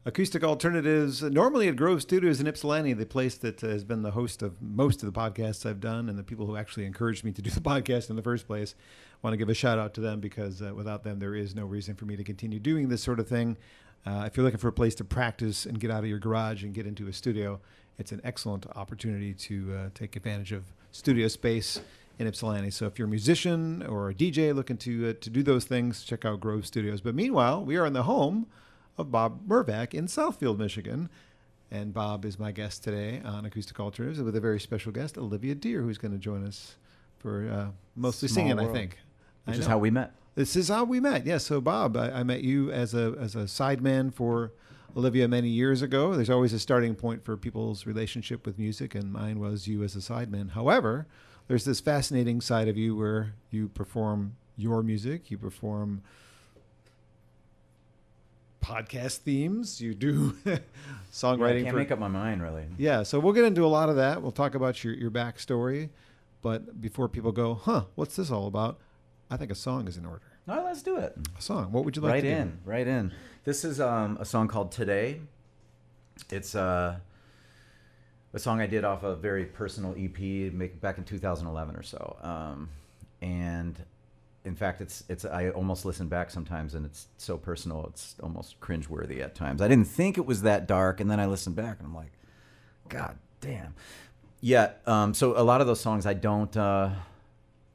Acoustic Alternatives, normally at Grove Studios in Ypsilanti, the place that has been the host of most of the podcasts I've done and the people who actually encouraged me to do the podcast in the first place. I want to give a shout out to them because without them, there is no reason for me to continue doing this sort of thing. If you're looking for a place to practice and get out of your garage and get into a studio, it's an excellent opportunity to take advantage of studio space in Ypsilanti. So if you're a musician or a DJ looking to do those things, check out Grove Studios. But meanwhile, we are in the home of Bob Mervak in Southfield, Michigan. And Bob is my guest today on Acoustic Alternatives with a very special guest, Olivia Deer, who's going to join us for mostly Small singing, world. I think. Which is how we met. This is how we met. Yes. So Bob, I met you as a sideman for Olivia many years ago. There's always a starting point for people's relationship with music, and mine was you as a sideman. However, there's this fascinating side of you where you perform your music, you perform podcast themes, you do songwriting. I can't make up my mind, really. Yeah, so we'll get into a lot of that. We'll talk about your backstory. But before people go, what's this all about? I think a song is in order. No, let's do it. A song. What would you like to do? Right in. This is a song called Today. It's a song I did off a very personal EP back in 2011 or so. And in fact, it's I almost listen back sometimes, and it's so personal, it's almost cringeworthy at times. I didn't think it was that dark, and then I listened back, and I'm like, God damn. Yeah. So a lot of those songs, I don't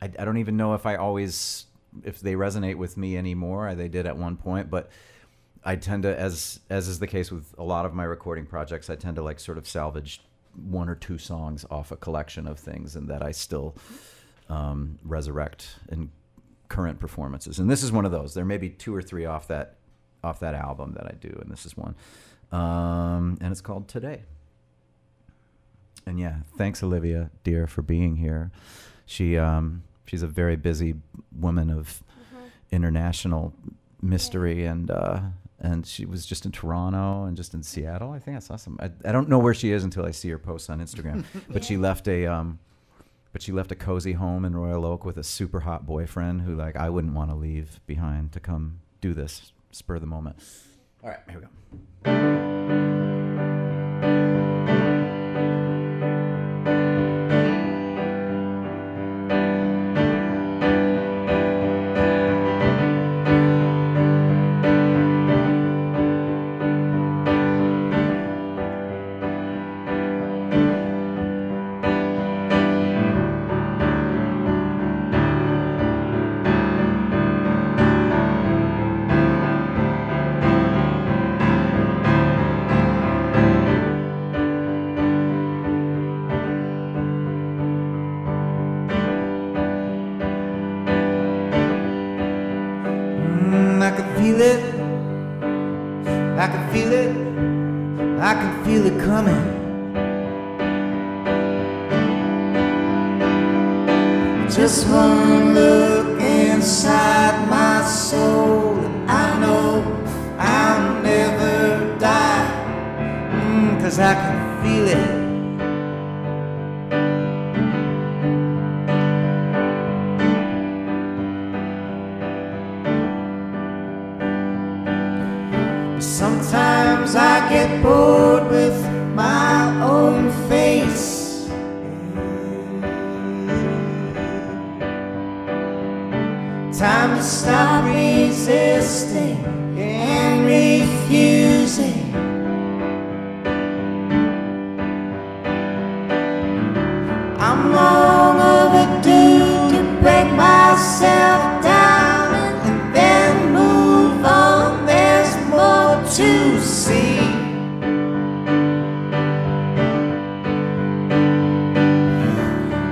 even know if they resonate with me anymore. They did at one point, but I tend to, as is the case with a lot of my recording projects, I tend to like sort of salvage one or two songs off a collection of things, and that I still resurrect in current performances. And this is one of those. There may be two or three off that album that I do, and this is one. And it's called Today. And yeah, thanks Olivia Deer for being here. She's a very busy woman of international mystery, and she was just in Toronto and just in Seattle. I think I saw some. I don't know where she is until I see her posts on Instagram. But she left a cozy home in Royal Oak with a super hot boyfriend who I wouldn't want to leave behind to come do this spur of the moment. All right, here we go. I can feel it coming. Just one look inside my soul, and I know I'll never die, 'cause I can feel it. Sometimes I get bored with my own face. Time to stop resisting and refusing. I'm long overdue to break myself down and then move on. There's more to see.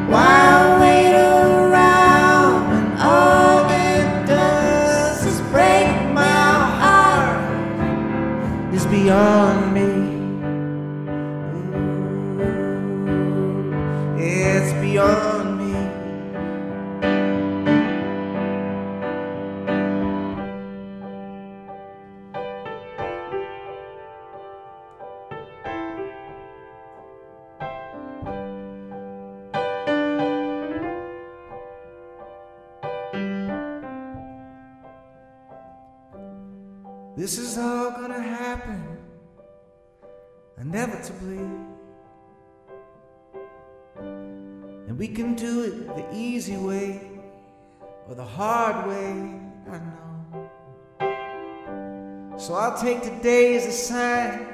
Why wait around when all it does is break my heart? Is beyond me. Ooh, it's beyond me. This is all gonna happen inevitably. And we can do it the easy way or the hard way, I know. So I'll take today as a sign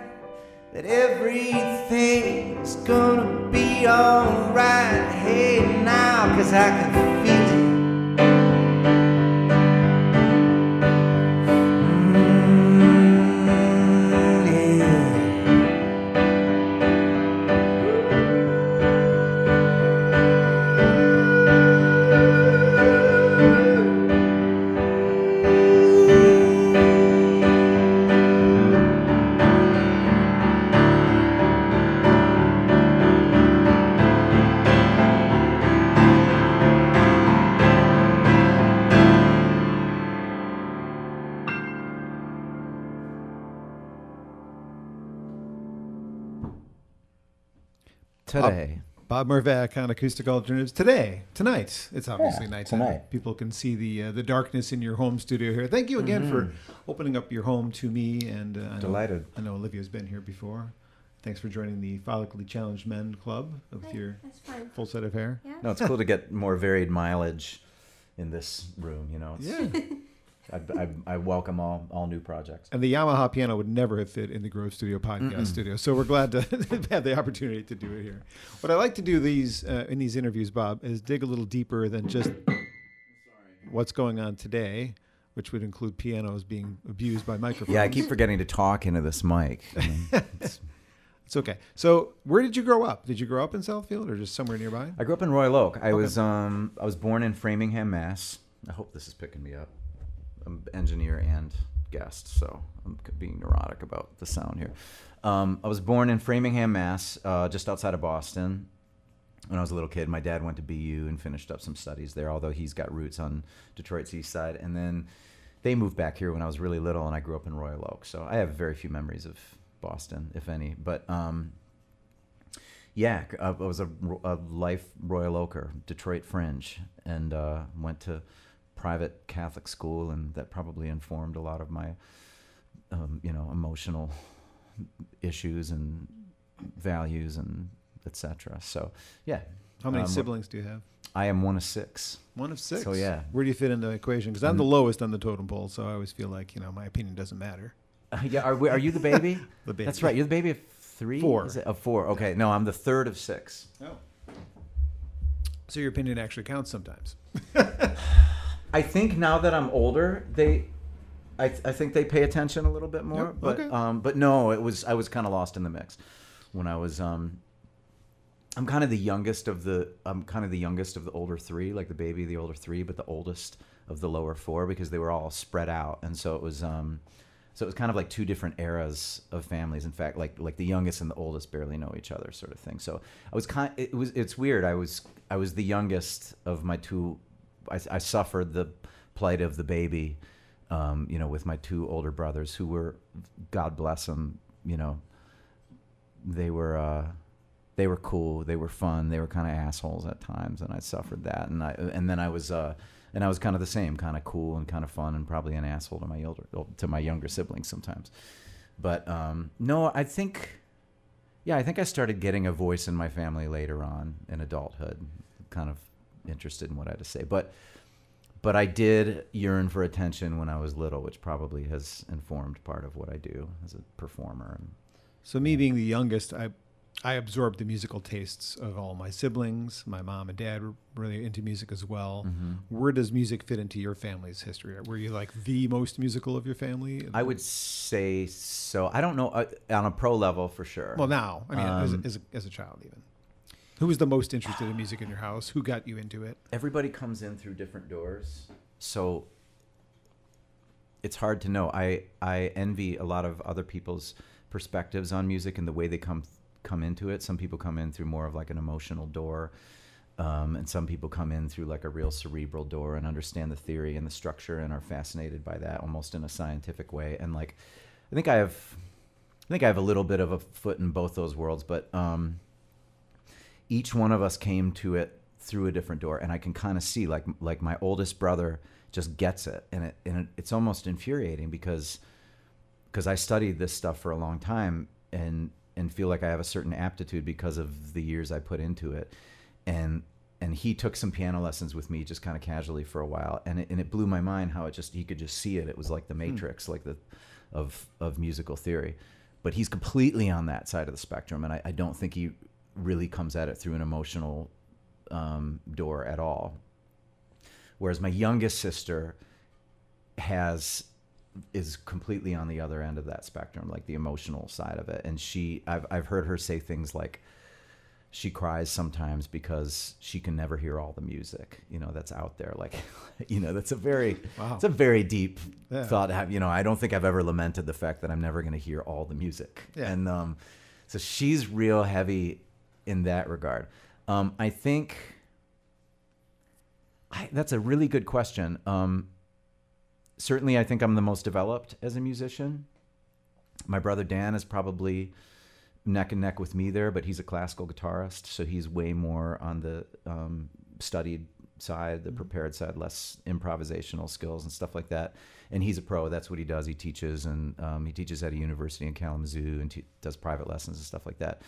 that everything's gonna be alright. Hey now, 'cause I can feel it. Today. Bob Mervak on Acoustic Alternatives. Tonight. It's obviously nighttime. tonight. People can see the darkness in your home studio here. Thank you again for opening up your home to me. And Delighted. I know Olivia's been here before. Thanks for joining the Follically Challenged Men Club with your That's fine. full set of hair. Yeah. No, it's cool to get more varied mileage in this room, you know. Yeah. I welcome all new projects. And the Yamaha piano would never have fit in the Grove Studio podcast studio. So we're glad to have the opportunity to do it here. What I like to do in these interviews, Bob, is dig a little deeper than just what's going on today, which would include pianos being abused by microphones. Yeah, I keep forgetting to talk into this mic. I mean, It's okay. So where did you grow up? Did you grow up in Southfield or just somewhere nearby? I grew up in Royal Oak. I was born in Framingham, Mass. I hope this is picking me up. I'm engineer and guest, so I'm being neurotic about the sound here. I was born in Framingham, Mass, just outside of Boston. When I was a little kid, my dad went to BU and finished up some studies there, although he's got roots on Detroit's east side. And then they moved back here when I was really little, and I grew up in Royal Oak. So I have very few memories of Boston, if any. But yeah, I was a life Royal Oaker, Detroit fringe, and went to private Catholic school, and that probably informed a lot of my, emotional issues and values and etc. So, yeah. How many siblings do you have? I am one of six. One of six. So, yeah. Where do you fit in the equation? Because I'm the lowest on the totem pole, so I always feel like my opinion doesn't matter. Yeah, are you the baby? The baby. That's right. You're the baby of three? Four. Is it? Of four. Okay. No, I'm the third of six. Oh. So your opinion actually counts sometimes. I think now that I'm older, I think they pay attention a little bit more. Yep, But okay. but no, I was kind of lost in the mix when I was. I'm kind of the youngest of the older three, like the baby of the older three, but the oldest of the lower four because they were all spread out, and so it was kind of like two different eras of families. In fact, like the youngest and the oldest barely know each other, sort of thing. So it's weird. I was the youngest of my two. I suffered the plight of the baby, with my two older brothers who were, God bless them, they were cool, they were fun, they were kind of assholes at times, and I suffered that, and then I was kind of the same, kind of cool and kind of fun, and probably an asshole to my younger siblings sometimes. But no, I think I started getting a voice in my family later on in adulthood, kind of interested in what I had to say, but I did yearn for attention when I was little, which probably has informed part of what I do as a performer. So me being the youngest, I absorbed the musical tastes of all my siblings. My mom and dad were really into music as well. Mm-hmm. Where does music fit into your family's history? Were you like the most musical of your family? I would say so. I don't know on a pro level for sure. Well, now, I mean, as a child even. Who was the most interested in music in your house? Who got you into it? Everybody comes in through different doors, so it's hard to know. I envy a lot of other people's perspectives on music and the way they come into it. Some people come in through more of like an emotional door, and some people come in through like a real cerebral door and understand the theory and the structure and are fascinated by that almost in a scientific way. And like, I think I have a little bit of a foot in both those worlds, but each one of us came to it through a different door, and I can kind of see like my oldest brother just gets it, and it's almost infuriating because I studied this stuff for a long time, and and feel like I have a certain aptitude because of the years I put into it. And he took some piano lessons with me just kind of casually for a while, and it blew my mind how he could just see it. It was like the Matrix, like of musical theory. But he's completely on that side of the spectrum, and I don't think he really comes at it through an emotional door at all. Whereas my youngest sister is completely on the other end of that spectrum, like the emotional side of it. And I've heard her say things like she cries sometimes because she can never hear all the music, that's out there. Like, that's a very, wow. It's a very deep thought to have. I don't think I've ever lamented the fact that I'm never going to hear all the music. Yeah. And so she's real heavy in that regard. I think that's a really good question. Certainly, I think I'm the most developed as a musician. My brother Dan is probably neck and neck with me there, but he's a classical guitarist, so he's way more on the studied side, the prepared side, less improvisational skills and stuff like that. And he's a pro. That's what he does. He teaches, and he teaches at a university in Kalamazoo and does private lessons and stuff like that.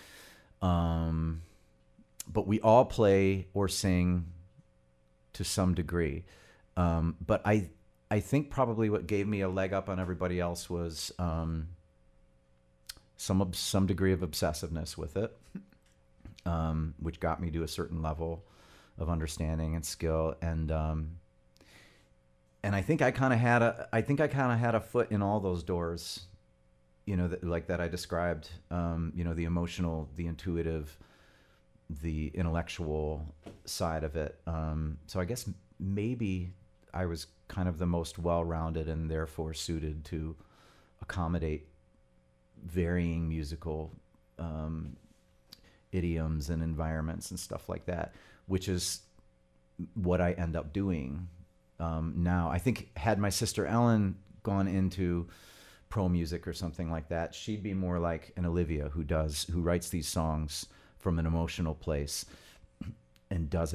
But we all play or sing to some degree. But I think probably what gave me a leg up on everybody else was some degree of obsessiveness with it, which got me to a certain level of understanding and skill. And I think I kind of had a foot in all those doors, that I described. The emotional, the intuitive, the intellectual side of it. So I guess maybe I was kind of the most well-rounded and therefore suited to accommodate varying musical idioms and environments and stuff like that, which is what I end up doing now. I think had my sister Ellen gone into pro music or something like that, she'd be more like an Olivia who writes these songs from an emotional place and does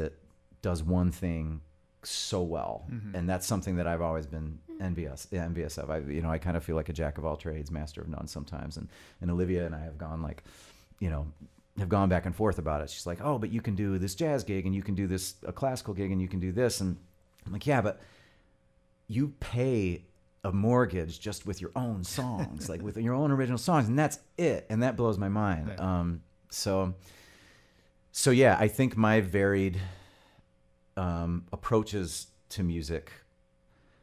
one thing so well. Mm-hmm. And that's something that I've always been envious of. I kind of feel like a jack of all trades, master of none sometimes. And Olivia and I have gone have gone back and forth about it. She's like, oh, but you can do this jazz gig and you can do a classical gig and you can do this. And I'm like, yeah, but you pay a mortgage just with your own songs, like with your own original songs. And that's it. And that blows my mind. Right. So yeah, I think my varied approaches to music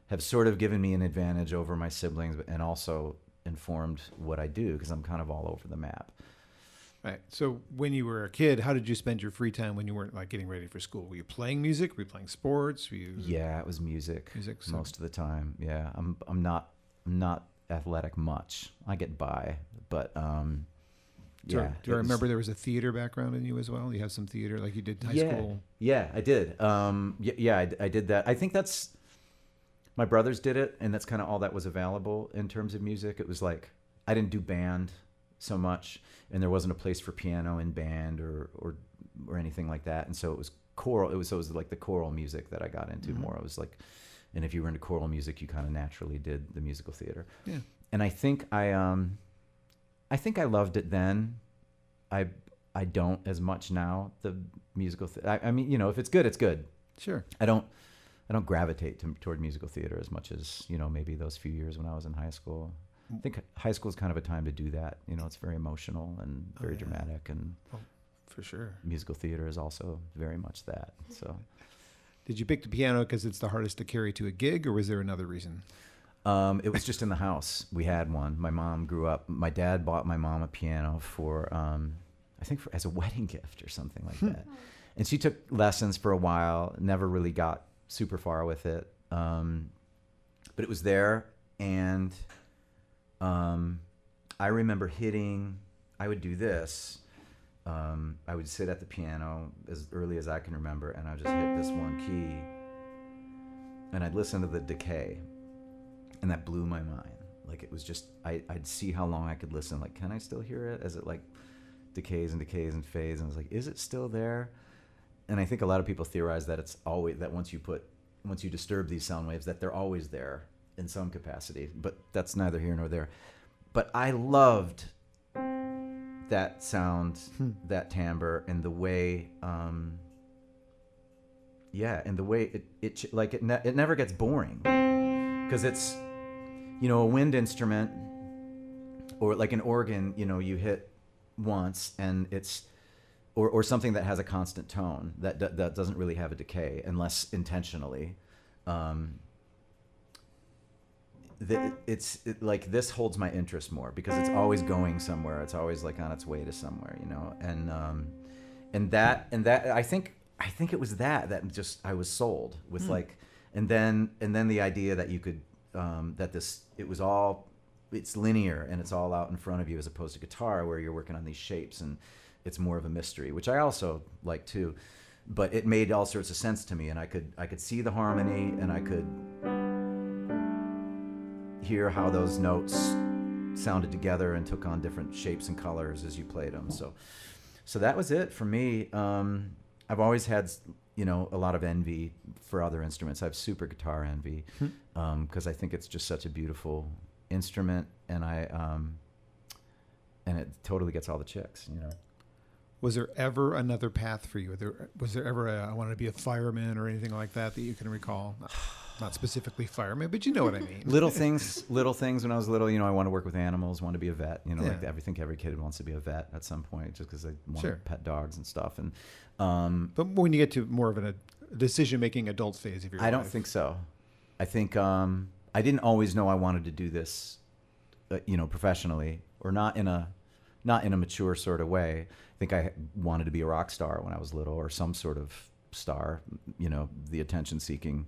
have sort of given me an advantage over my siblings, and also informed what I do because I'm kind of all over the map. Right. So when you were a kid, how did you spend your free time when you weren't getting ready for school? Were you playing music? Were you playing sports? Yeah, it was music. Most of the time. Yeah, I'm not athletic much. I get by, but Do I remember there was a theater background in you as well? You have some theater, like you did high school? Yeah, I did. I did that. I think my brothers did it, and that's kind of all that was available in terms of music. It was like, I didn't do band so much, and there wasn't a place for piano in band or anything like that. And so it was choral. It was like the choral music that I got into more. It was like, and if you were into choral music, you kind of naturally did the musical theater. Yeah. And I think I loved it then. I don't as much now. The musical I mean, if it's good, it's good. Sure. I don't gravitate toward musical theater as much as maybe those few years when I was in high school. I think high school is kind of a time to do that. It's very emotional and very dramatic, and for sure, musical theater is also very much that. So, did you pick the piano because it's the hardest to carry to a gig, or was there another reason? It was just in the house. We had one. My mom grew up. My dad bought my mom a piano for, I think, as a wedding gift or something like that. And she took lessons for a while. Never really got super far with it, but it was there. And I remember I would do this. I would sit at the piano as early as I can remember, and I would just hit this one key, and I'd listen to the decay. And that blew my mind. Like, it was just, I'd see how long I could listen. Like, can I still hear it as it decays and decays and fades? And I was like, is it still there? And I think a lot of people theorize that it's always, that once you disturb these sound waves, that they're always there in some capacity. But that's neither here nor there. But I loved that sound, that timbre, and the way, and the way it never gets boring, because it's, a wind instrument or like an organ, you hit once and it's, or something that has a constant tone that doesn't really have a decay unless intentionally. Like this holds my interest more because it's always going somewhere. It's always like on its way to somewhere, and that I think it was that just I was sold with like, and then the idea that you could it's linear and it's all out in front of you, as opposed to guitar where you're working on these shapes and it's more of a mystery, which I also like too. But it made all sorts of sense to me, and I could see the harmony, and I could hear how those notes sounded together and took on different shapes and colors as you played them. So that was it for me. I've always had, a lot of envy for other instruments. I have super guitar envy because I think it's just such a beautiful instrument, and and it totally gets all the chicks, Was there ever another path for you? Was there ever I wanted to be a fireman or anything like that you can recall? Not specifically fireman, but you know what I mean. Little things when I was little, I want to work with animals, want to be a vet, like I think every kid wants to be a vet at some point just because they want to pet dogs and stuff. And but when you get to more of a decision-making adult phase of your life. I don't think so. I think I didn't always know I wanted to do this, professionally, or not in a mature sort of way. I think I wanted to be a rock star when I was little, or some sort of star, the attention-seeking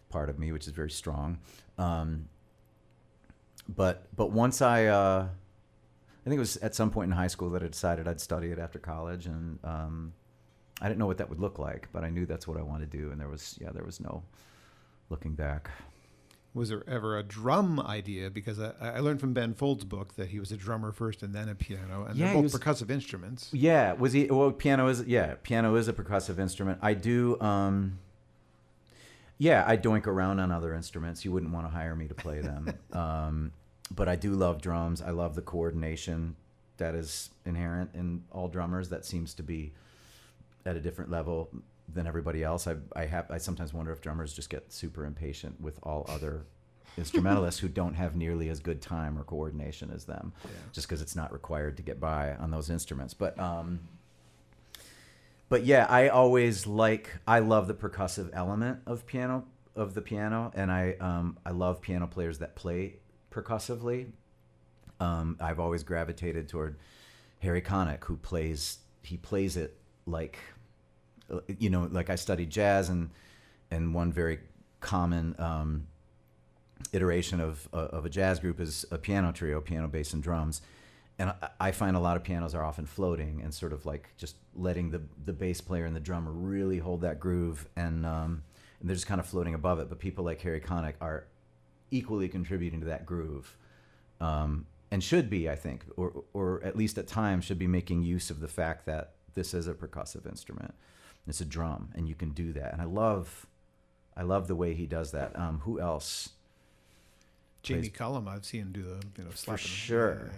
part of me, which is very strong. But once I think it was at some point in high school that I decided I'd study it after college, and I didn't know what that would look like, but I knew that's what I wanted to do, and there was no looking back. Was there ever a drum idea? Because I learned from Ben Folds' book that he was a drummer first and then a piano, and they're both percussive instruments. Yeah, piano is a percussive instrument. I do, I doink around on other instruments. You wouldn't want to hire me to play them. But I do love drums. I love the coordination that is inherent in all drummers. That seems to be at a different level than everybody else. I sometimes wonder if drummers just get super impatient with all other instrumentalists who don't have nearly as good time or coordination as them, just because it's not required to get by on those instruments. But yeah, I love the percussive element of the piano, and I love piano players that play percussively. I've always gravitated toward Harry Connick, who plays it like, like I studied jazz, and one very common iteration of a jazz group is a piano trio, piano, bass, and drums. And I find a lot of pianos are often floating and sort of like just letting the bass player and the drummer really hold that groove, and they're just kind of floating above it. But people like Harry Connick are equally contributing to that groove, and should be, I think, or at least at times should be making use of the fact that this is a percussive instrument. It's a drum, and you can do that. And I love the way he does that. Who else? Jamie Cullum, I've seen him do the slapping. For sure.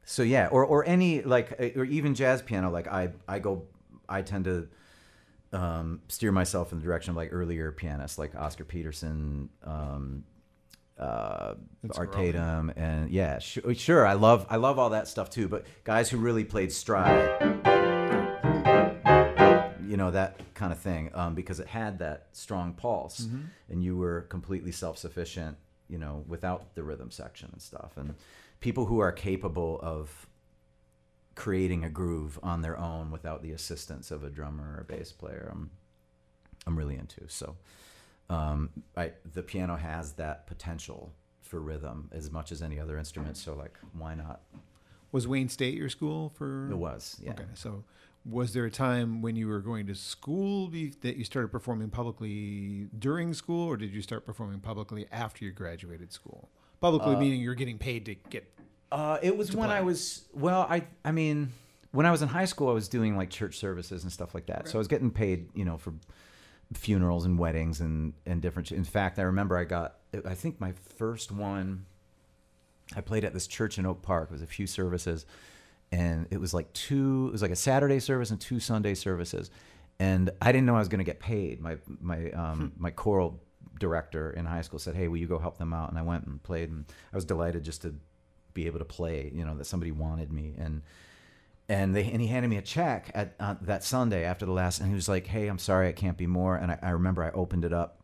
So yeah, or any or even jazz piano. Like I tend to steer myself in the direction of like earlier pianists like Oscar Peterson, Art Tatum, and sure. I love all that stuff too. But guys who really played stride, that kind of thing, because it had that strong pulse, and you were completely self-sufficient, without the rhythm section and stuff. And people who are capable of creating a groove on their own without the assistance of a drummer or a bass player, I'm really into. So. The piano has that potential for rhythm as much as any other instrument, so why not? Was Wayne State your school for? It was, yeah. Okay, so was there a time when you were going to school that you started performing publicly during school, or did you start performing publicly after you graduated school? Publicly meaning you're getting paid to get. It was when play. I was I mean, when I was in high school, I was doing like church services and stuff like that, right. So I was getting paid, for funerals and weddings and different. In fact, I remember I think my first one I played at this church in Oak Park. It was a few services, and it was like a Saturday service and 2 Sunday services. And I didn't know I was going to get paid. My choral director in high school said, "Hey, will you go help them out?" And I went and played, and I was delighted just to be able to play, that somebody wanted me. And he handed me a check at that Sunday after the last, and he was like, "Hey, I'm sorry, it can't be more." And I remember I opened it up,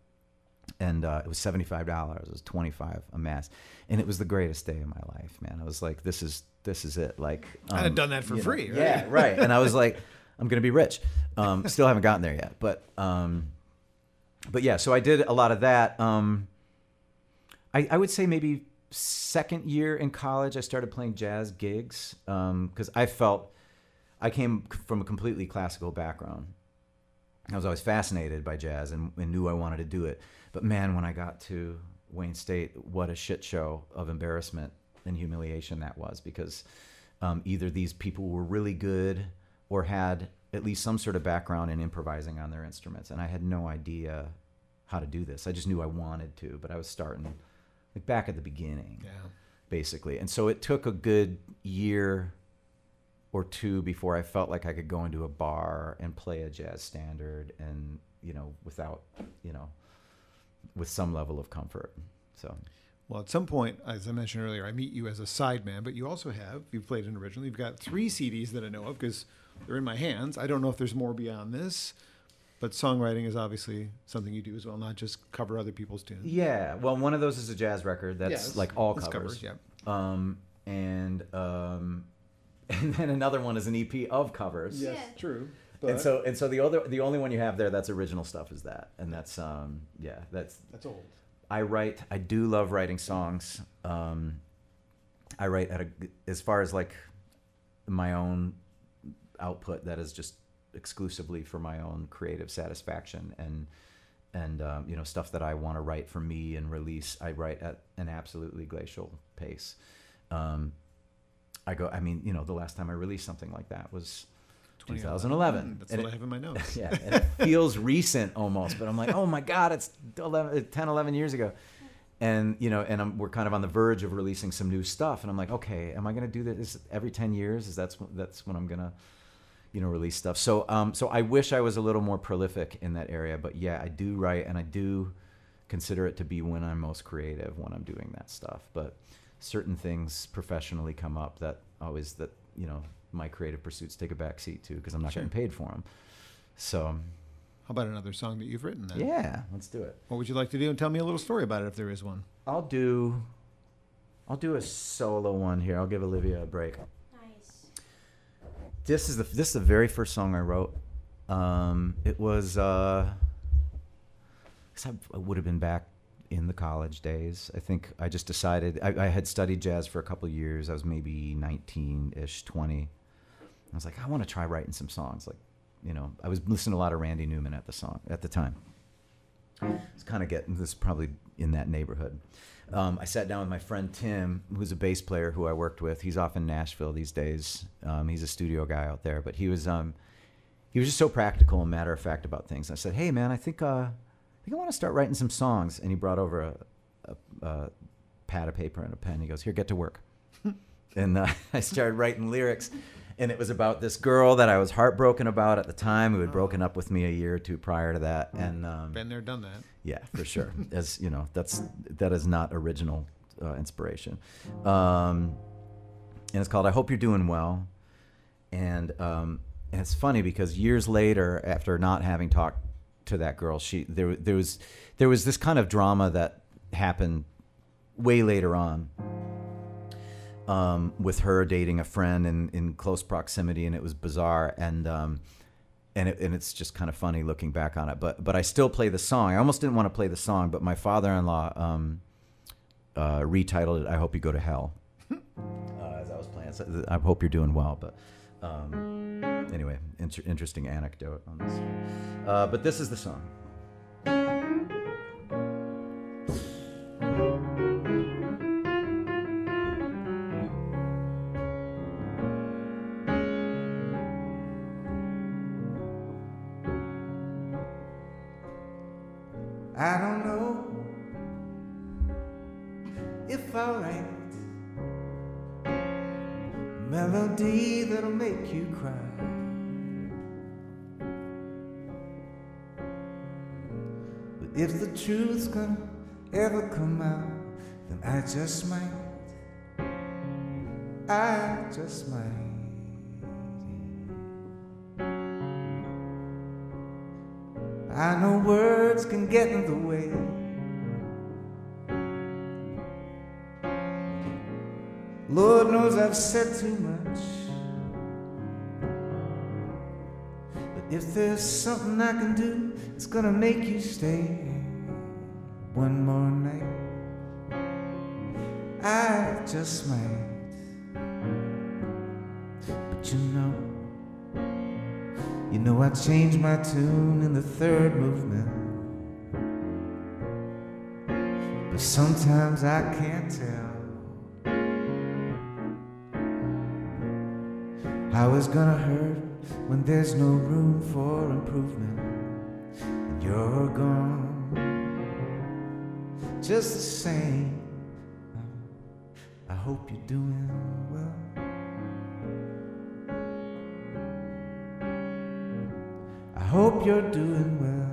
and it was $75. It was $25 a mass, and it was the greatest day of my life, man. I was like, this is it. Like, I'd have done that for free, right? Yeah, right. And I was like, I'm gonna be rich. Still haven't gotten there yet, but yeah. So I did a lot of that. I would say maybe second year in college, I started playing jazz gigs because I came from a completely classical background. I was always fascinated by jazz and knew I wanted to do it. But man, when I got to Wayne State, what a shit show of embarrassment and humiliation that was, because either these people were really good or had at least some sort of background in improvising on their instruments. And I had no idea how to do this. I just knew I wanted to, but I was starting like back at the beginning, basically. And so it took a good year or two before I felt like I could go into a bar and play a jazz standard and, without, with some level of comfort. So, well, at some point, as I mentioned earlier, I meet you as a sideman, but you've played an original. You've got 3 CDs that I know of because they're in my hands. I don't know if there's more beyond this, but songwriting is obviously something you do as well, not just cover other people's tunes. Yeah. Well, one of those is a jazz record. That's like all covers. Yeah. And then another one is an EP of covers. Yes, true. But... And so the only one you have there that's original stuff is that, and that's that's old. I do love writing songs. I write as far as like my own output that is just exclusively for my own creative satisfaction and stuff that I want to write for me and release. I write at an absolutely glacial pace. The last time I released something like that was 2011. That's what I have in my notes. Yeah, and it feels recent almost, but I'm like, oh my God, it's 10, 11 years ago. And, we're kind of on the verge of releasing some new stuff. And I'm like, okay, am I going to do this every 10 years? That's when I'm going to, release stuff. So I wish I was a little more prolific in that area, but yeah, I do write, and I do consider it to be when I'm most creative, when I'm doing that stuff. But certain things professionally come up that my creative pursuits take a back seat to, because I'm not getting paid for them. So how about another song that you've written then? Yeah, let's do it. What would you like to do? And tell me a little story about it if there is one. I'll do a solo one here. I'll give Olivia a break. Nice. This is the very first song I wrote. It was I would have been back in the college days. I think I just decided, I had studied jazz for a couple of years. I was maybe 19-ish, 20. I was like, I want to try writing some songs. Like, I was listening to a lot of Randy Newman at the time. It's kind of getting this probably in that neighborhood. I sat down with my friend Tim, who's a bass player who I worked with. He's off in Nashville these days. He's a studio guy out there, but he was just so practical and matter of fact about things. I said, hey man, I think I want to start writing some songs. And he brought over a pad of paper and a pen. He goes, here, get to work. And I started writing lyrics. And it was about this girl that I was heartbroken about at the time, who had broken up with me a year or two prior to that. And been there, done that. Yeah, for sure. As that is not original inspiration. And it's called "I Hope You're Doing Well." And it's funny because years later, after not having talked to that girl, there was this kind of drama that happened way later on. With her dating a friend in close proximity, and it was bizarre, and it's just kind of funny looking back on it. But I still play the song. I almost didn't want to play the song, but my father-in-law retitled it "I Hope You Go to Hell" as I was playing. So I hope you're doing well. But anyway, interesting anecdote on this. But this is the song. I don't know if I'll write melody that'll make you cry. But if the truth's gonna ever come out, then I just might I know words can get in the way. Lord knows I've said too much. But if there's something I can do, it's gonna make you stay one more night. I just might. But you know I changed my tune in the third movement. But sometimes I can't tell how it's gonna hurt when there's no room for improvement and you're gone. Just the same, I hope you're doing well. I hope you're doing well.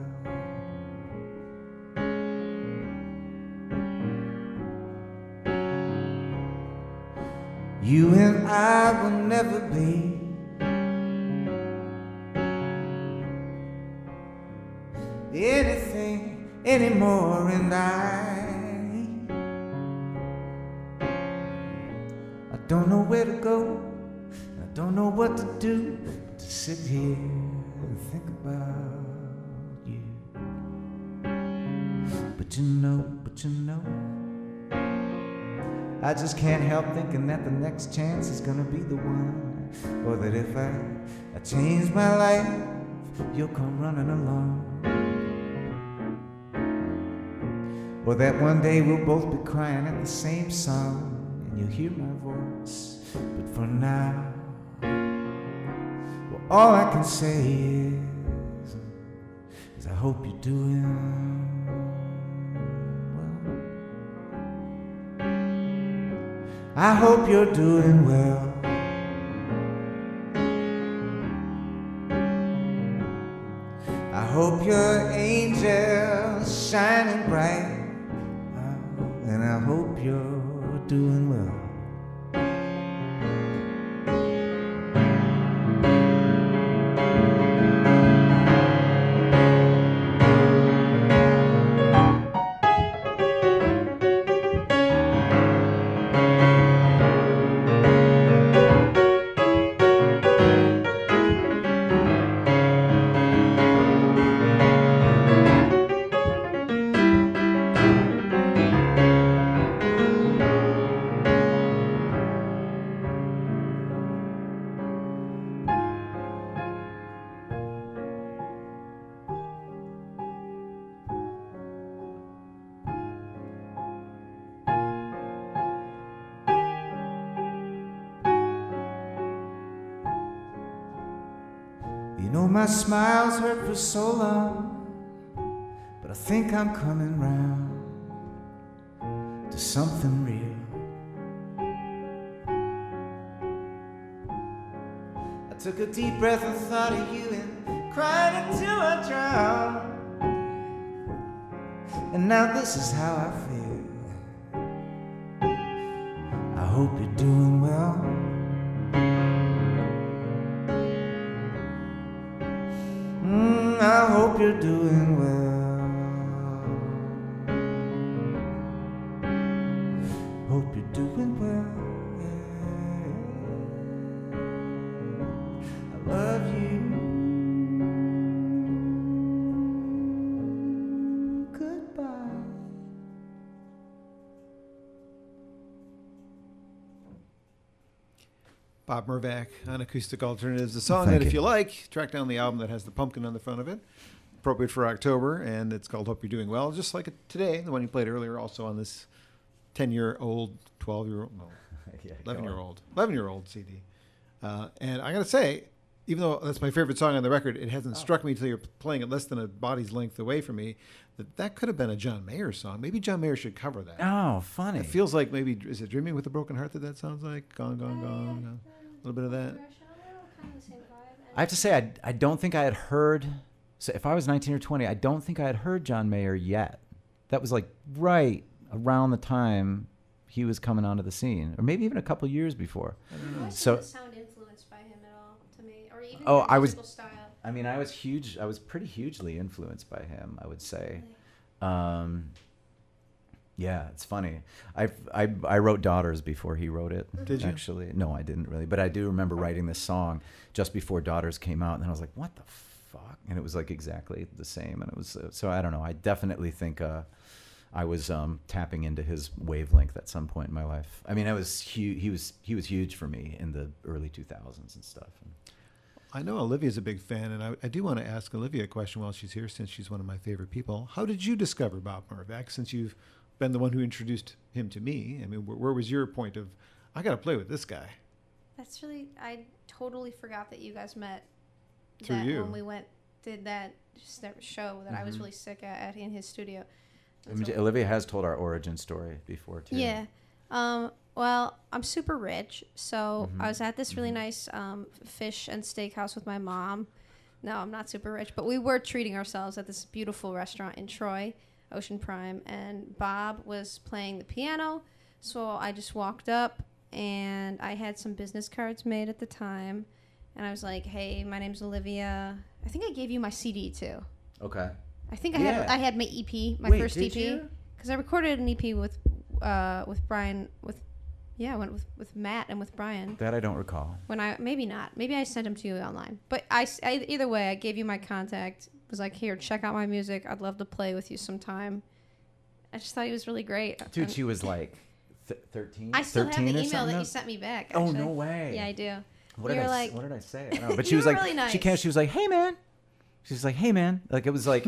You and I will never be anything anymore, and I don't know where to go, I don't know what to do, but to sit here and think about you. But you know, I just can't help thinking that the next chance is gonna be the one, or that if I change my life, you'll come running along, or that one day we'll both be crying at the same song and you'll hear my voice. But for now, well, all I can say is I hope you're doing well. I hope you're doing well. I hope your angel's shining bright, and I hope you're doing well. My smile's hurt for so long, but I think I'm coming round to something real. I took a deep breath and thought of you and cried until I drowned. And now this is how I feel. I hope you're doing well. I hope you're doing well. Hope you're doing well. I love you. Goodbye. Bob Mervak on Acoustic Alternatives. The song that, if you like, track down the album that has the pumpkin on the front of it. Appropriate for October, and it's called Hope You're Doing Well. Just like today, the one you played earlier, also on this 10-year-old, 12-year-old, no, 11-year-old CD. And I got to say, even though that's my favorite song on the record, it hasn't struck me until you're playing it less than a body's length away from me, that could have been a John Mayer song. Maybe John Mayer should cover that. Oh, funny. It feels like maybe, is it Dreaming with a Broken Heart that sounds like? Gone, gone, gone. little bit of that. Kind of the same vibe. I have to say, I don't think I had heard. So if I was 19 or 20, I don't think I had heard John Mayer yet. That was like right around the time he was coming onto the scene, or maybe even a couple years before. I don't know. So Doesn't sound influenced by him at all to me, or even Oh, your I was- musical style. I mean, I was huge. I was pretty hugely influenced by him, I would say. Yeah, it's funny. I wrote Daughters before he wrote it. Did you? Actually, no, I didn't really. But I do remember writing this song just before Daughters came out, and then I was like, "What the fuck?" And it was like exactly the same. And it was so I don't know. I definitely think I was tapping into his wavelength at some point in my life. I mean, I was he was huge for me in the early 2000s and stuff. I know Olivia's a big fan, and I do want to ask Olivia a question while she's here, since she's one of my favorite people. How did you discover Bob Mervak, since you've been the one who introduced him to me? I mean, where was your point of, I got to play with this guy? That's really, I totally forgot that you guys met. Through that you. When we did that show that I was really sick at in his studio. I mean, Olivia has told our origin story before too. Yeah. Well, I'm super rich, so I was at this really nice fish and steakhouse with my mom. No, I'm not super rich, but we were treating ourselves at this beautiful restaurant in Troy, Ocean Prime, and Bob was playing the piano. So I just walked up, and I had some business cards made at the time, and I was like, "Hey, my name's Olivia." I think I gave you my CD too. Okay. I think Yeah. I had my EP, my Wait, first did EP, you? because I recorded an EP with Brian I went with Matt and with Brian. That I don't recall. Maybe not. Maybe I sent him to you online. But I either way, I gave you my contact. Was like, here, check out my music. I'd love to play with you sometime. I just thought he was really great. Dude, And she was like 13. I still have 13 the or email that something? you sent me back. Oh, Actually. no way. Yeah, I do. What did You're I like, what did I say? I don't know. But she you was were like, really nice. she was like, "Hey man," she was like, "Hey man," like it was like,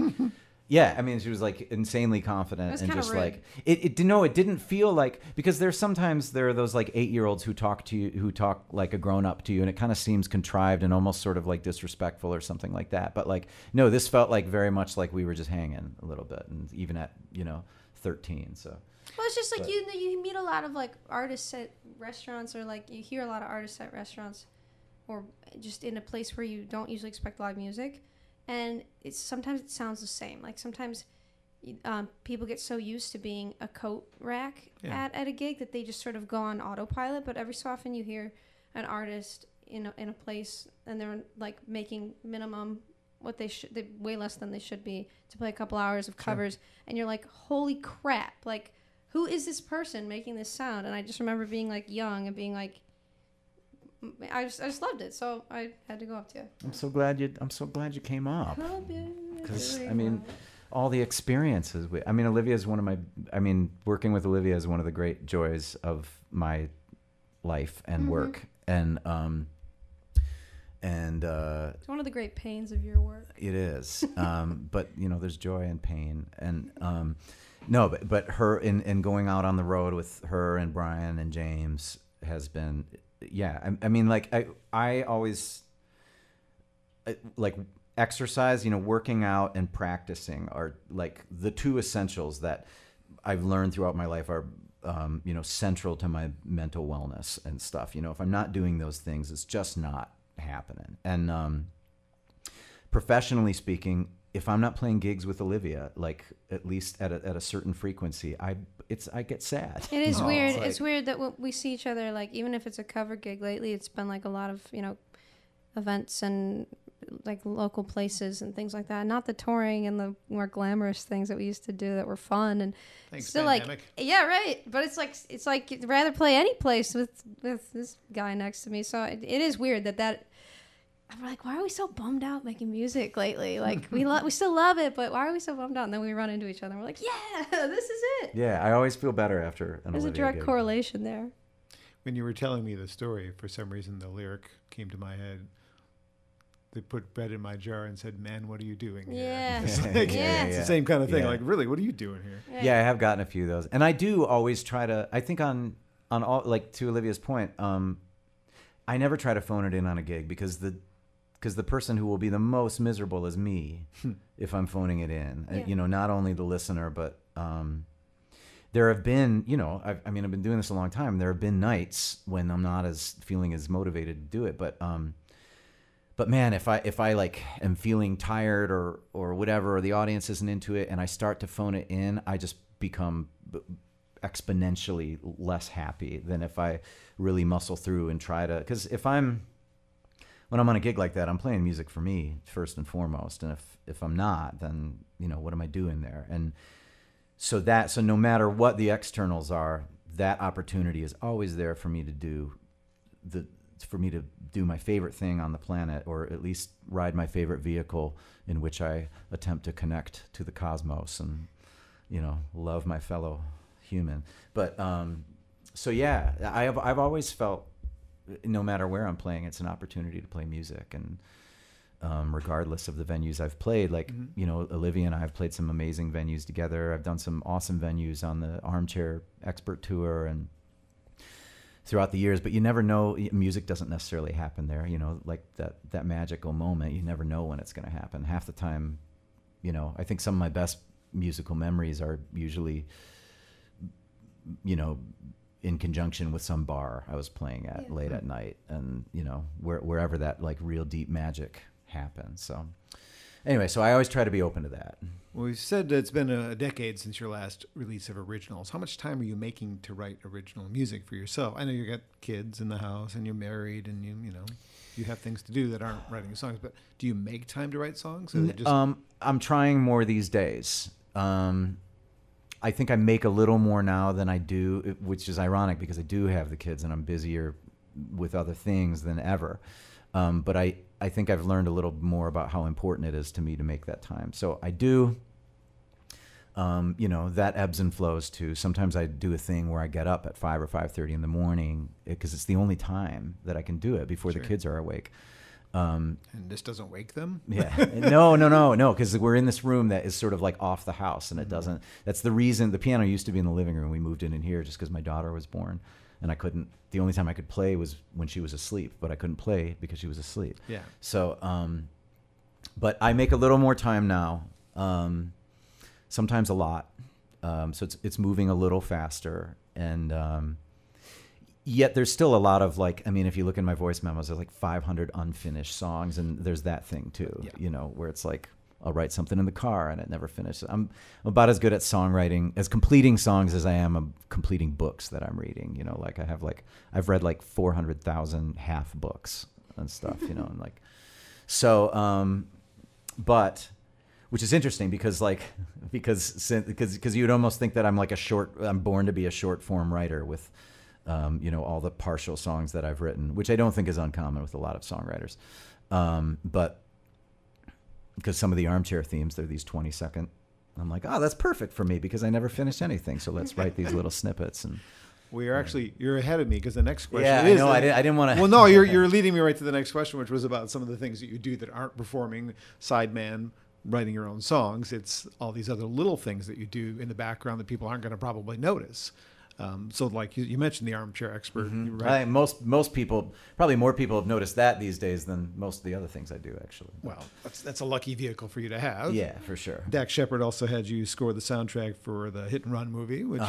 yeah. I mean, she was like insanely confident It was and kinda just rude. like it didn't feel like, because there are those like 8-year-olds who talk like a grown up to you, and it kind of seems contrived and almost sort of like disrespectful or something like that. But like, no, this felt like very much like we were just hanging a little bit, and even at 13. So. well, it's just like But- you meet a lot of like artists at restaurants, or like you hear a lot of artists at restaurants, or just in a place where you don't usually expect live music, and sometimes it sounds the same. Like sometimes people get so used to being a coat rack at a gig that they just sort of go on autopilot. But every so often you hear an artist in a place, and they're like making minimum what they way less than they should be to play a couple hours of covers, and you're like, holy crap, like who is this person making this sound? And I just remember being like young and being like, I just loved it, so I had to go up to you. I'm so glad you came up. Because I mean, Because all the experiences. Olivia's working with Olivia is one of the great joys of my life and work, and it's one of the great pains of your work. it is. But there's joy and pain, and no, but her in going out on the road with her and Brian and James has been. Yeah, I mean, like I always like exercise. Working out and practicing are like the two essentials that I've learned throughout my life are central to my mental wellness and stuff. If I'm not doing those things, it's just not happening. And professionally speaking, if I'm not playing gigs with Olivia, like at least at a certain frequency, I get sad. It is weird. It's It's weird that when we see each other, like even if it's a cover gig lately, it's been like a lot of events and like local places and things like that. Not the touring and the more glamorous things that we used to do that were fun and Thanks, still pandemic. like yeah, right. But it's like you'd rather play any place with this guy next to me. So it is weird that. I'm like, why are we so bummed out making music lately? Like we still love it, but why are we so bummed out? And then we run into each other and we're like, yeah, this is it. Yeah, I always feel better after an There's a Olivia direct gig. correlation there. When you were telling me the story, for some reason the lyric came to my head. They put bread in my jar and said, "Man, what are you doing here?" Yeah. It's, like, Yeah. it's the same kind of thing. Yeah. Like, really, what are you doing here? Yeah, I have gotten a few of those, and I do always try to. I think on all, like to Olivia's point, I never try to phone it in on a gig because the person who will be the most miserable is me if I'm phoning it in. Yeah. Not only the listener, but there have been, you know, I mean, I've been doing this a long time. There have been nights when I'm not feeling as motivated to do it, but man, if I like am feeling tired or whatever, or the audience isn't into it, and I start to phone it in, I just become exponentially less happy than if I really muscle through and try to. Because when I'm on a gig like that, I'm playing music for me first and foremost, and if I'm not, then, you know, what am I doing there? And so no matter what the externals are, that opportunity is always there for me to do my favorite thing on the planet, or at least ride my favorite vehicle in which I attempt to connect to the cosmos and, you know, love my fellow human. But so yeah, I've always felt, no matter where I'm playing, it's an opportunity to play music, and regardless of the venues I've played, like, you know, Olivia and I have played some amazing venues together. I've done some awesome venues on the Armchair Expert Tour and throughout the years, but you never know. Music doesn't necessarily happen there, you know, like that magical moment. You never know when it's going to happen. Half the time, you know, I think some of my best musical memories are usually, you know, in conjunction with some bar I was playing at late at night, and, you know, wherever that like real deep magic happens. So anyway, so I always try to be open to that. Well, you said it's been a decade since your last release of originals. How much time are you making to write original music for yourself? I know you got kids in the house and you're married and you know, you have things to do that aren't writing songs, but do you make time to write songs? Or just... I'm trying more these days. I think I make a little more now than I do, which is ironic because I do have the kids and I'm busier with other things than ever. But I think I've learned a little more about how important it is to me to make that time. So I do, you know, that ebbs and flows too. Sometimes I do a thing where I get up at 5 or 5:30 in the morning because it's the only time that I can do it before the kids are awake. And this doesn't wake them? Yeah. No, because we're in this room that is sort of like off the house, and it doesn't. That's the reason the piano used to be in the living room. We moved in here just because my daughter was born, and I couldn't. The only time I could play was when she was asleep, but I couldn't play because she was asleep. Yeah. So, but I make a little more time now. Sometimes a lot. So it's moving a little faster, and yet there's still a lot of, like, I mean, if you look in my voice memos, there's like 500 unfinished songs, and there's that thing too, you know, where it's like I'll write something in the car and it never finishes. I'm about as good at songwriting, as completing songs, as I am of completing books that I'm reading. You know, like I've read like 400,000 half books and stuff, you know, and like, so, but, which is interesting because you'd almost think that I'm like I'm born to be a short form writer with, you know, all the partial songs that I've written, which I don't think is uncommon with a lot of songwriters. But because some of the Armchair themes, they're these 20-second. I'm like, oh, that's perfect for me because I never finished anything. So let's write these little snippets. And you're ahead of me because the next question is... Yeah, I didn't want to... Well, no, you're leading me right to the next question, which was about some of the things that you do that aren't performing, sideman, writing your own songs. It's all these other little things that you do in the background that people aren't going to probably notice. So like you mentioned the Armchair Expert. Mm-hmm. Right? I think most people, probably more people have noticed that these days than most of the other things I do, actually. Well, that's a lucky vehicle for you to have. Yeah, for sure. Dax Sheppard also had you score the soundtrack for the Hit and Run movie, which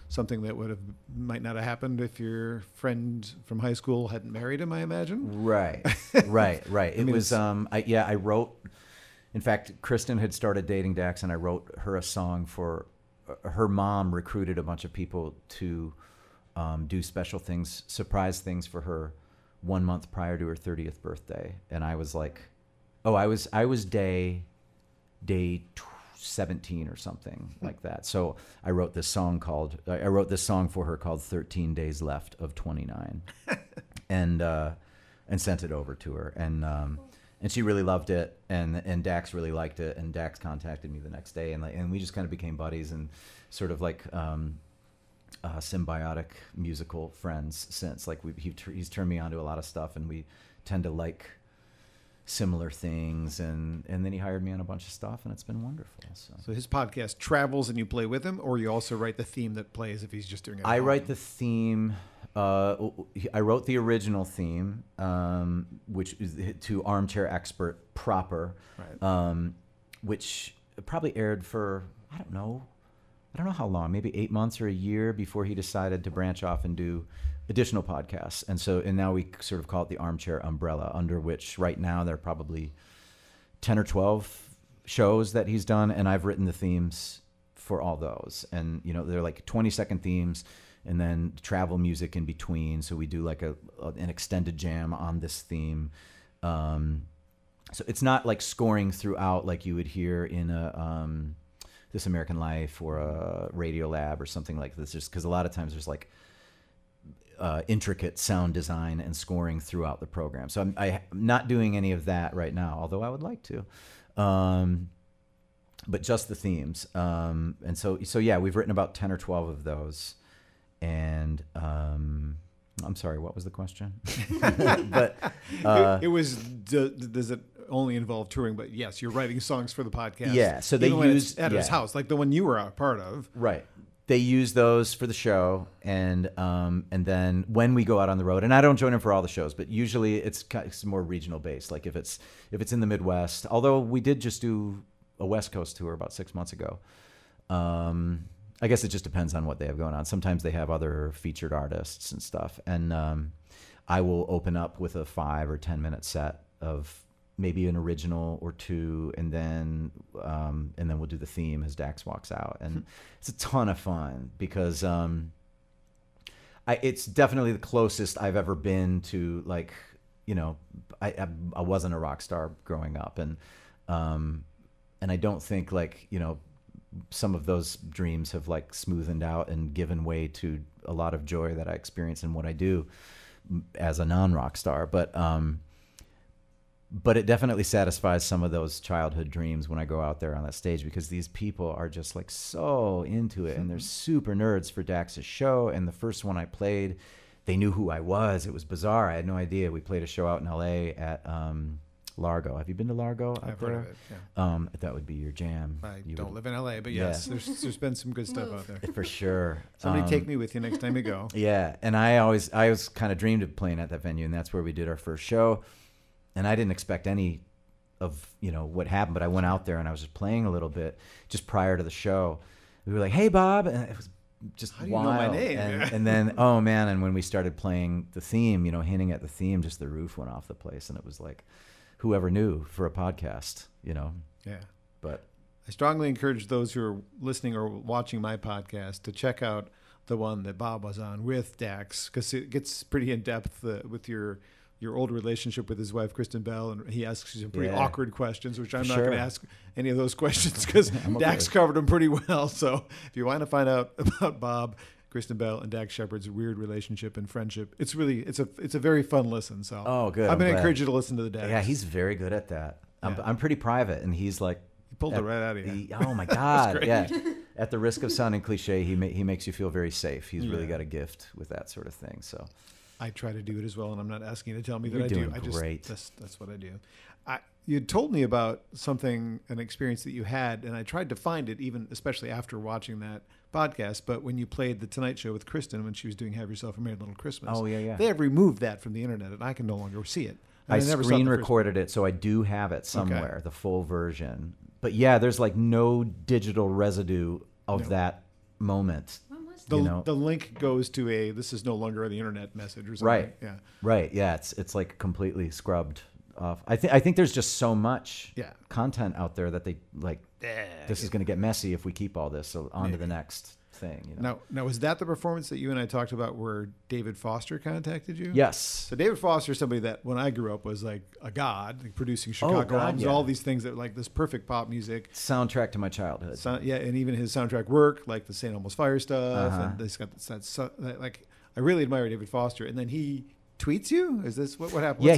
something that might not have happened if your friend from high school hadn't married him, I imagine. Right. It was I wrote. In fact, Kristen had started dating Dax, and I wrote her a song for. Her mom recruited a bunch of people to do special things, surprise things for her 1 month prior to her 30th birthday. And I was like, I was day 17 or something like that. So I wrote this song for her called 13 Days Left of 29 and sent it over to her. And she really loved it, and Dax really liked it, and Dax contacted me the next day, and we just kind of became buddies and sort of like symbiotic musical friends since. Like he's turned me on to a lot of stuff, and we tend to like similar things, and then he hired me on a bunch of stuff, and it's been wonderful. So his podcast travels, and you play with him, or you also write the theme that plays if he's just doing it. I write the theme. I wrote the original theme, which is to Armchair Expert proper, right. Which probably aired for, I don't know, I don't know how long, maybe 8 months or a year before he decided to branch off and do additional podcasts. And now we sort of call it the Armchair Umbrella, under which right now there are probably 10 or 12 shows that he's done, and I've written the themes for all those. And, you know, they're like 20-second themes and then travel music in between. So we do like an extended jam on this theme. So it's not like scoring throughout like you would hear in a This American Life or a Radio Lab or something like this, just because a lot of times there's like intricate sound design and scoring throughout the program. So I'm not doing any of that right now, although I would like to. But just the themes. And so yeah, we've written about 10 or 12 of those. And I'm sorry, what was the question? But it was, does it only involve touring? But yes, you're writing songs for the podcast. Yeah, so they use at his house, like the one you were a part of. Right. They use those for the show, and then when we go out on the road, and I don't join them for all the shows, but usually it's more regional based. Like if it's in the Midwest, although we did just do a West Coast tour about 6 months ago. I guess it just depends on what they have going on. Sometimes they have other featured artists and stuff, and I will open up with a 5 or 10 minute set of maybe an original or two, and then we'll do the theme as Dax walks out, and it's a ton of fun because it's definitely the closest I've ever been to, like, you know, I wasn't a rock star growing up, and I don't think, like, you know, some of those dreams have like smoothened out and given way to a lot of joy that I experience in what I do as a non-rock star. But it definitely satisfies some of those childhood dreams when I go out there on that stage, because these people are just like so into it, and they're super nerds for Dax's show. And the first one I played, they knew who I was. It was bizarre. I had no idea. We played a show out in LA at Largo. Have you been to Largo? I've heard of it. Yeah. That would be your jam. I don't live in LA, but yes, there's been some good stuff out there. For sure. Somebody take me with you next time you go. Yeah, and I always kind of dreamed of playing at that venue, and that's where we did our first show. And I didn't expect any of, you know, what happened, but I went out there and I was just playing a little bit just prior to the show. We were like, "Hey, Bob," and it was just How do you wild. know my name? And then, oh man, and when we started playing the theme, you know, hinting at the theme, just the roof went off the place, and it was like, whoever knew for a podcast, you know? Yeah. But I strongly encourage those who are listening or watching my podcast to check out the one that Bob was on with Dax, because it gets pretty in depth with your old relationship with his wife, Kristen Bell, and he asks you some pretty awkward questions, which I'm not going to ask any of those questions because Dax covered them pretty well. So if you want to find out about Bob, Kristen Bell, and Dax Sheppard's weird relationship and friendship, it's a very fun listen. So good. I'm going to encourage you to listen to the Dax. Yeah, he's very good at that. I'm pretty private, and he's like, he pulled it right out of you. Oh my God! Yeah. At the risk of sounding cliche, he makes you feel very safe. He's really got a gift with that sort of thing. So I try to do it as well, and I'm not asking you to tell me that You're I doing do. great. That's what I do. You told me about an experience that you had, and I tried to find it, even especially after watching that podcast. But when you played the Tonight Show with Kristen, when she was doing "Have Yourself a Merry Little Christmas," they have removed that from the internet, and I can no longer see it. I screen recorded it, so I do have it somewhere, the full version. But yeah, there's like no digital residue of that moment. The link goes to this is no longer the internet message or something. Right. Yeah. Right. Yeah. It's like completely scrubbed off. I think there's just so much content out there that they like. This is going to get messy if we keep all this. So on to the next thing. You know? Now was that the performance that you and I talked about where David Foster contacted you? Yes. So David Foster is somebody that when I grew up was like a god, like producing Chicago albums, all these things that like this perfect pop music. Soundtrack to my childhood. And even his soundtrack work, like the St. Elmo's Fire stuff, and this got that like I really admire David Foster. And then he tweets you? Is this what happened? Yeah,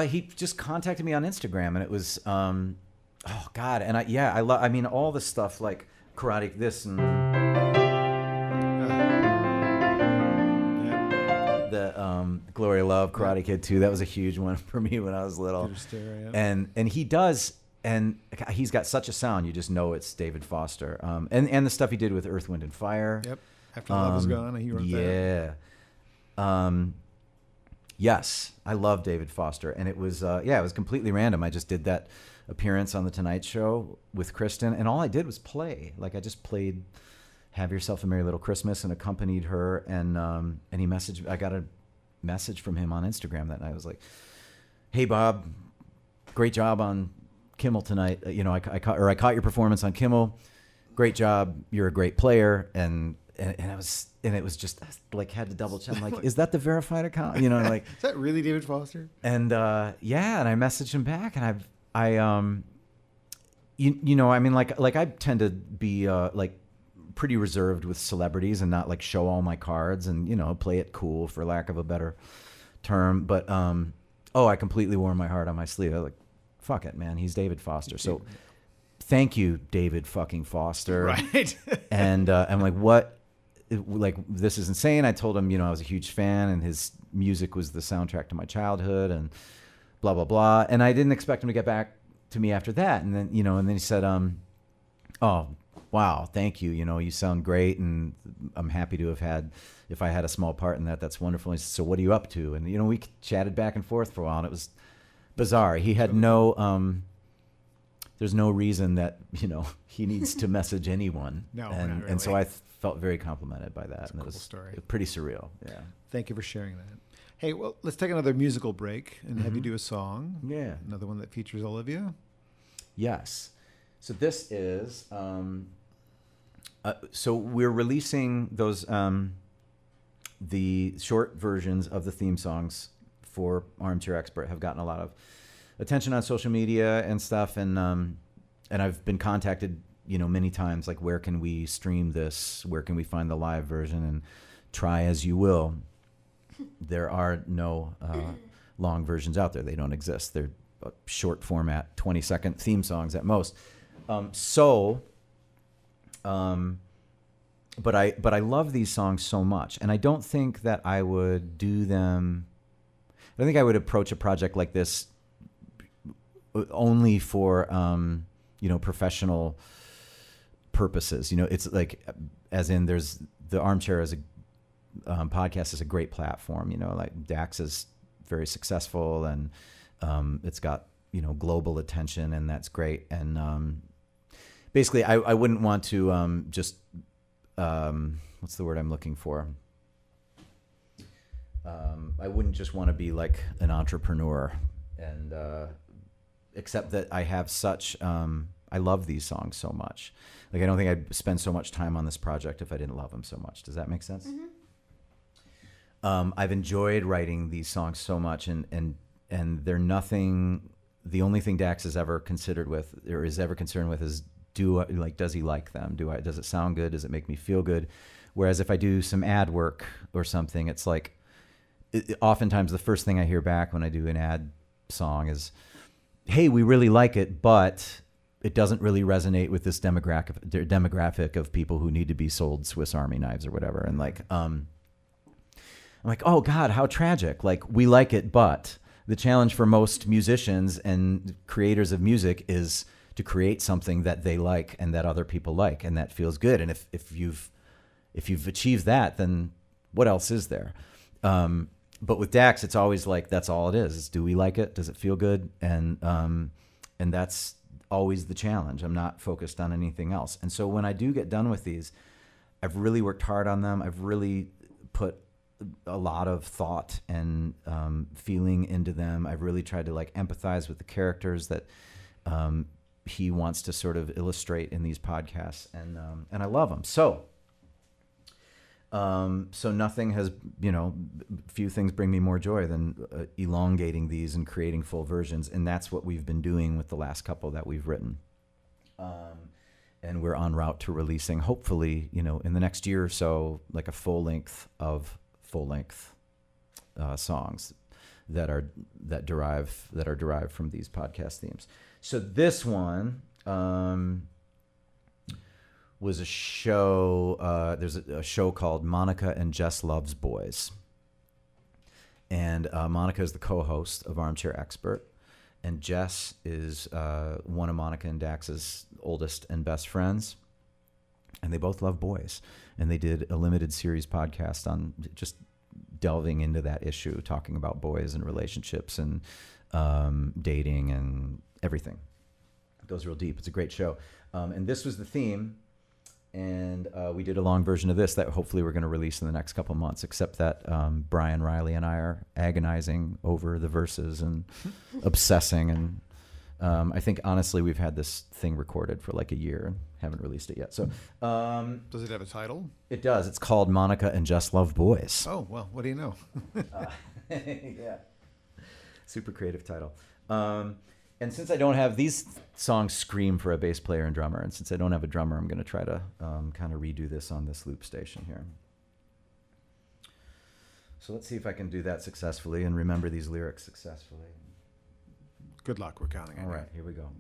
he just contacted me on Instagram, and it was oh God, and I love. I mean, all the stuff like Karate, this and. Glory Love, Karate Kid 2. That was a huge one for me when I was little. And he does, and he's got such a sound. You just know it's David Foster. And the stuff he did with Earth, Wind, and Fire. Yep. After Love Is Gone, he wrote that. Yeah. Yes, I love David Foster, and it was it was completely random. I just did that appearance on the Tonight Show with Kristen, and all I did was play. Like I just played Have Yourself a Merry Little Christmas, and accompanied her. And he messaged. I got a message from him on Instagram that night. I was like, "Hey Bob, great job on Kimmel tonight. I caught your performance on Kimmel. Great job. You're a great player." And it was just like, had to double check. I'm like, is that the verified account? Like, is that really David Foster? And yeah, and I messaged him back, and I tend to be like pretty reserved with celebrities and not like show all my cards and play it cool, for lack of a better term. But I completely wore my heart on my sleeve. I was like, fuck it, man, he's David Foster. So thank you, David fucking Foster. Right. And I'm like, what? Like, this is insane. I told him, I was a huge fan, and his music was the soundtrack to my childhood, and blah, blah, blah. And I didn't expect him to get back to me after that. And then, and then he said, oh, wow, thank you. You sound great, and I'm happy to have had, if I had a small part in that, that's wonderful. And he said, so what are you up to? And, we chatted back and forth for a while, and it was bizarre. He had there's no reason that, he needs to message anyone. No, and, not really. And so I felt very complimented by that. That's a and cool it was story. Pretty surreal. Yeah. Thank you for sharing that. Hey, well, let's take another musical break and have you do a song. Yeah. Another one that features Olivia. Yes. So this is, so we're releasing those, the short versions of the theme songs for Armchair Expert have gotten a lot of attention on social media and stuff. And I've been contacted, many times, like, where can we stream this? Where can we find the live version? And try as you will, there are no long versions out there. They don't exist. They're short format, 20-second theme songs at most. But I love these songs so much, and I don't think that I would do them. I don't think I would approach a project like this only for professional purposes. It's like, as in, there's the Armchair as a podcast is a great platform. Like Dax is very successful, and it's got global attention, and that's great. And basically, I wouldn't want to just what's the word I'm looking for? I wouldn't just want to be like an entrepreneur, and except that I have such I love these songs so much. Like, I don't think I'd spend so much time on this project if I didn't love them so much. Does that make sense? Mm-hmm. I've enjoyed writing these songs so much, and they're nothing. The only thing Dax is ever considered with, or is ever concerned with, is does he like them? Does it sound good? Does it make me feel good? Whereas if I do some ad work or something, it's like, oftentimes the first thing I hear back when I do an ad song is, hey, we really like it, but it doesn't really resonate with this demographic of people who need to be sold Swiss Army knives or whatever. And like, I'm like, oh God, how tragic. Like, we like it, but the challenge for most musicians and creators of music is to create something that they like and that other people like, and that feels good. And if you've achieved that, then what else is there? But with Dax, it's always like, that's all it is. Do we like it? Does it feel good? And that's always the challenge. I'm not focused on anything else. And so when I do get done with these, I've really worked hard on them. I've really put a lot of thought and feeling into them. I've really tried to like empathize with the characters that he wants to sort of illustrate in these podcasts, and I love them. So nothing has, few things bring me more joy than elongating these and creating full versions. And that's what we've been doing with the last couple that we've written. And we're en route to releasing, hopefully, in the next year or so, like a full length songs that are derived from these podcast themes. So this one, was a show, there's a show called Monica and Jess Loves Boys. And Monica is the co-host of Armchair Expert. And Jess is one of Monica and Dax's oldest and best friends. And they both love boys. And they did a limited series podcast on just delving into that issue, talking about boys and relationships and dating and everything. It goes real deep. It's a great show. And this was the theme. And we did a long version of this that hopefully we're going to release in the next couple months, except that Brian Riley and I are agonizing over the verses and obsessing. And I think, honestly, we've had this thing recorded for like a year and haven't released it yet. So, does it have a title? It does. It's called Monica and Just Love Boys. Oh, well, what do you know? Yeah. Super creative title. And since I don't have these songs scream for a bass player and drummer, and since I don't have a drummer, I'm going to try to kind of redo this on this loop station here. So let's see if I can do that successfully and remember these lyrics successfully. Good luck. We're counting on you. All right, here we go.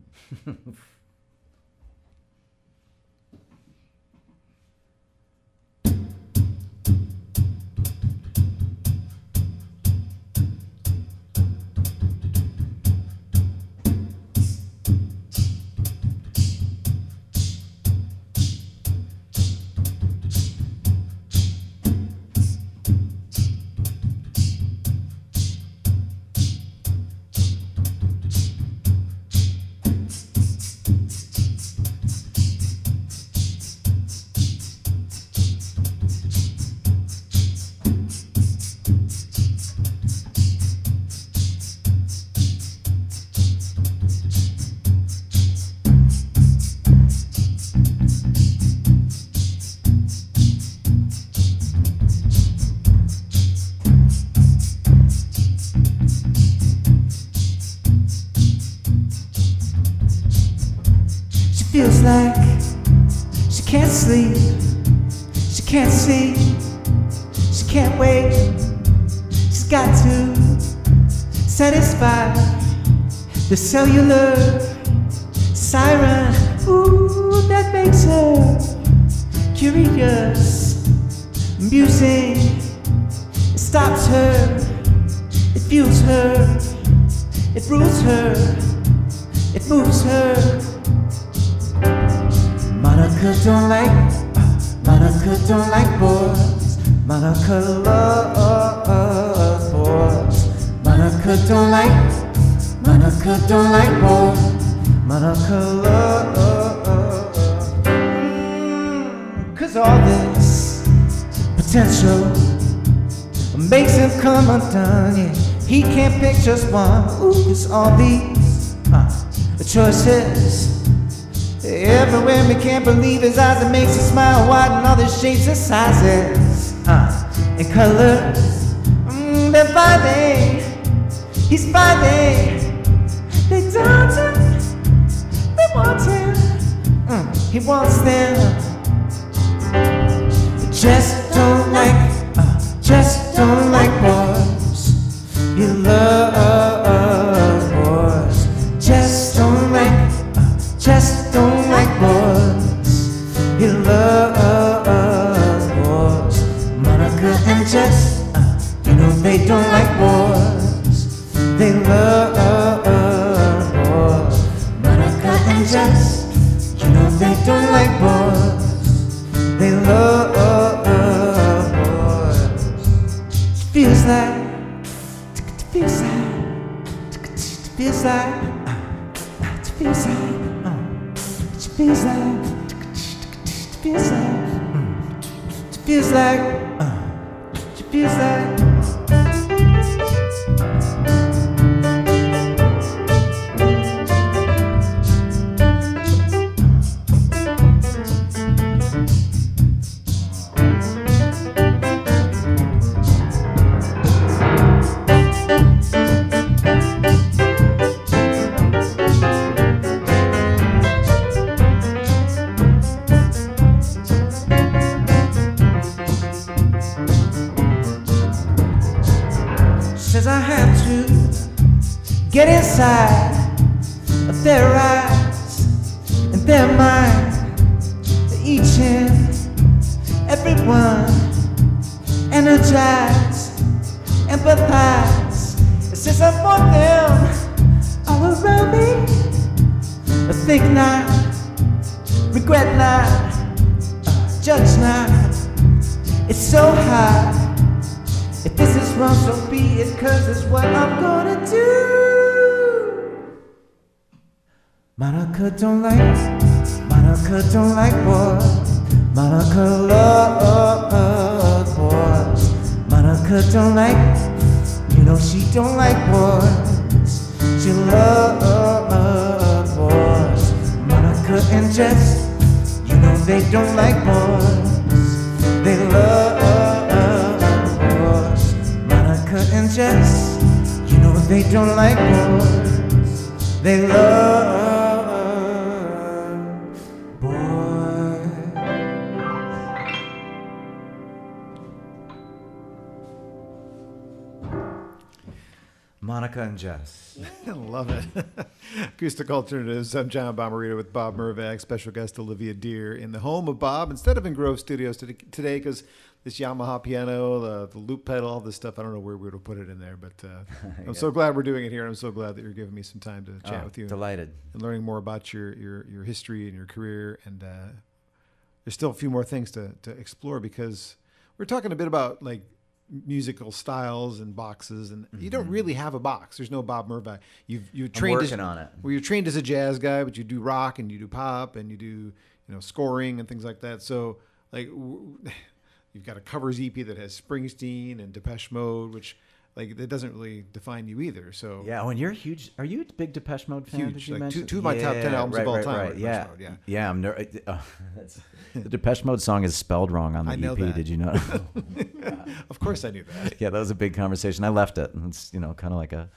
Feels like she can't sleep, she can't see, she can't wait. She's got to satisfy the cellular siren. Ooh, that makes her curious, amusing. It stops her, it fuels her, it rules her, it moves her. Monica don't like boys. Monica loves boys. Monica don't like boys. Monica loves. Cause all this potential makes him come undone. Yeah, he can't pick just one. Ooh, it's all these choices. Everywhere we can't believe his eyes, it makes us smile wide in all the shapes and sizes and colors. They're fighting, he's fighting. They don't him, they want him, he wants them. Just don't like boys. He loves boys. Just don't like boys. He loves boys. Monica and Jess, you know they don't like boys. They love boys. Monica and Jess, you know they don't like boys. They love boys. Feels like get inside of their eyes and their mind. Each and everyone energize, empathize. Since I want them all around me, but think not, regret not, judge not. It's so high. If this is wrong, so be it, 'cause it's what I'm gonna do. Monica don't like boys. Monica loves boys. Monica don't like, you know she don't like boys. She loves boys. Monica and Jess, you know they don't like boys. They love boys. Monica and Jess, you know they don't like boys. They love boys. Monica and Jess. I love it. Acoustic Alternatives. I'm John Bommarito with Bob Mervak, special guest Olivia Dear in the home of Bob instead of in Grove Studios today because this Yamaha piano, the loop pedal, all this stuff, I don't know where we would put it in there, but I'm so glad we're doing it here. I'm so glad that you're giving me some time to chat with you. Delighted. And learning more about your history and your career. And there's still a few more things to explore because we're talking a bit about like musical styles and boxes, and you don't really have a box. There's no Bob Mervak. You're trained working on it. Well, you're trained as a jazz guy, but you do rock and you do pop and you do scoring and things like that. So like you've got a covers EP that has Springsteen and Depeche Mode, which like that doesn't really define you either. So yeah, when you're huge, are you a big Depeche Mode fan? Huge, Did you like mention? two of my top 10 albums of all time. Right. Are Yeah, Depeche Mode, yeah. I'm the Depeche Mode song is spelled wrong on the I know EP. that. Did you know? Of course I knew that. Yeah, that was a big conversation. I left it, and it's kind of like a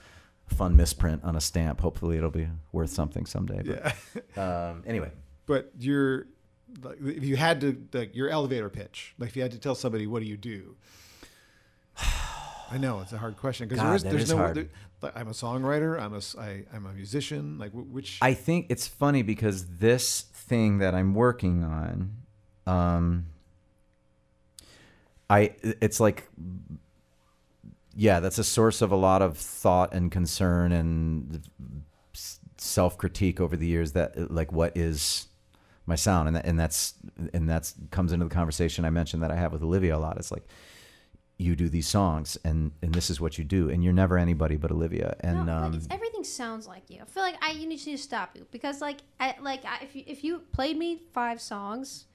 fun misprint on a stamp. Hopefully, it'll be worth something someday. But, Yeah. Anyway, But if you had to, like, your elevator pitch, like if you had to tell somebody, what do you do? I know it's a hard question because there's no. hard. I'm a songwriter. I'm a musician. Like which? I think it's funny because this thing that I'm working on, it's like, yeah, that's a source of a lot of thought and concern and self-critique over the years. That like, what is my sound, and that's comes into the conversation I mentioned that I have with Olivia a lot. It's like, you do these songs and this is what you do, and you're never anybody but Olivia. And but everything sounds like you. I feel like you need to stop you because if you played me 5 songs,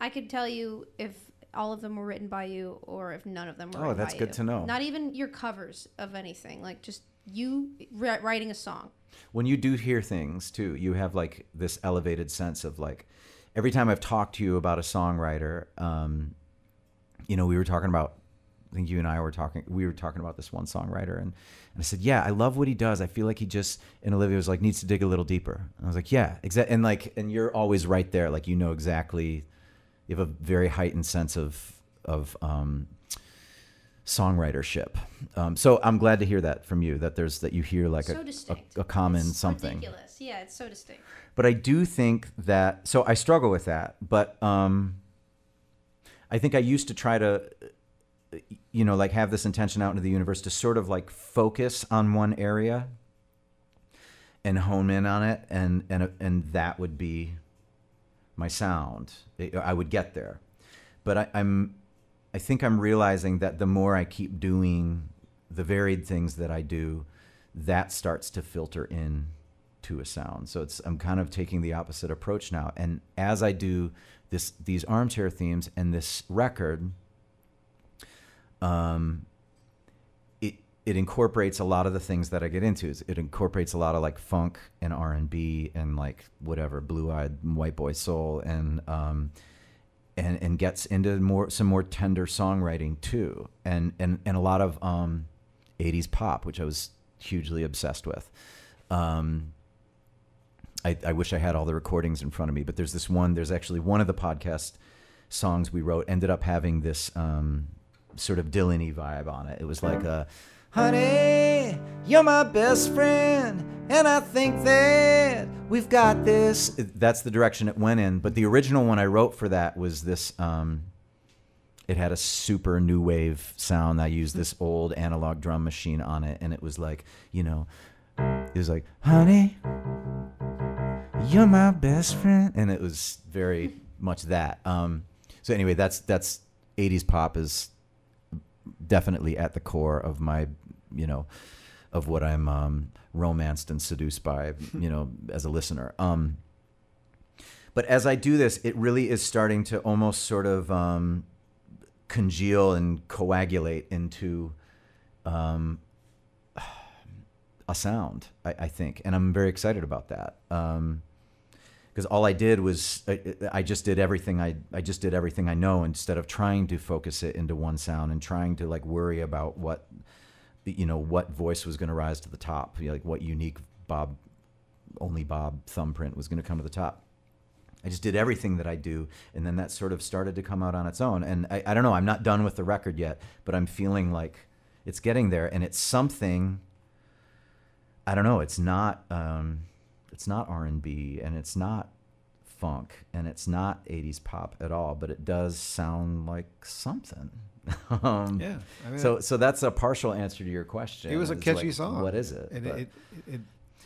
I could tell you if all of them were written by you or if none of them were written by you. Oh, that's good to know. Not even your covers of anything, like just you writing a song. When you do hear things too, you have like this elevated sense of like, every time I've talked to you about a songwriter, we were talking about, I think you and I were talking about this one songwriter, and I said, yeah, I love what he does. I feel like he just, and Olivia was like, needs to dig a little deeper. And I was like, yeah, exactly. And you're always right there. Like, exactly, you have a very heightened sense of songwritership. So I'm glad to hear that from you, that you hear like a common it's something. Ridiculous. Yeah, it's so distinct. But I do think that, so I struggle with that, but I think I used to try to, like have this intention out into the universe to sort of like focus on one area and hone in on it, and that would be my sound. I would get there. But I think I'm realizing that the more I keep doing the varied things that I do, that starts to filter in to a sound. So I'm kind of taking the opposite approach now. And as I do these armchair themes and this record, it incorporates a lot of the things that I get into. It incorporates a lot of like funk and R&B and like whatever, blue-eyed white boy soul, and gets into some more tender songwriting too, and a lot of 80s pop, which I was hugely obsessed with. I wish I had all the recordings in front of me, but there's actually one of the podcast songs we wrote ended up having this sort of Dylan-y vibe on it. It was like honey, you're my best friend, and I think that we've got this. That's the direction it went in. But the original one I wrote for that was this, it had a super new wave sound. I used this old analog drum machine on it, and it was like, it was like, honey, you're my best friend. And it was very much that. So anyway, that's 80s pop is definitely at the core of my, of what I'm romanced and seduced by, as a listener. But as I do this, it really is starting to almost sort of congeal and coagulate into a sound, I think. And I'm very excited about that. Because all I did was I just did everything I know, instead of trying to focus it into one sound and trying to like worry about what voice was going to rise to the top, like what unique only Bob thumbprint was going to come to the top. I just did everything that I do, and then that sort of started to come out on its own. And I don't know, I'm not done with the record yet, but I'm feeling like it's getting there, and it's something. I don't know. It's not R&B, and it's not funk, and it's not 80s pop at all, but it does sound like something. Yeah. I mean, so that's a partial answer to your question. It was a catchy song. What is it? And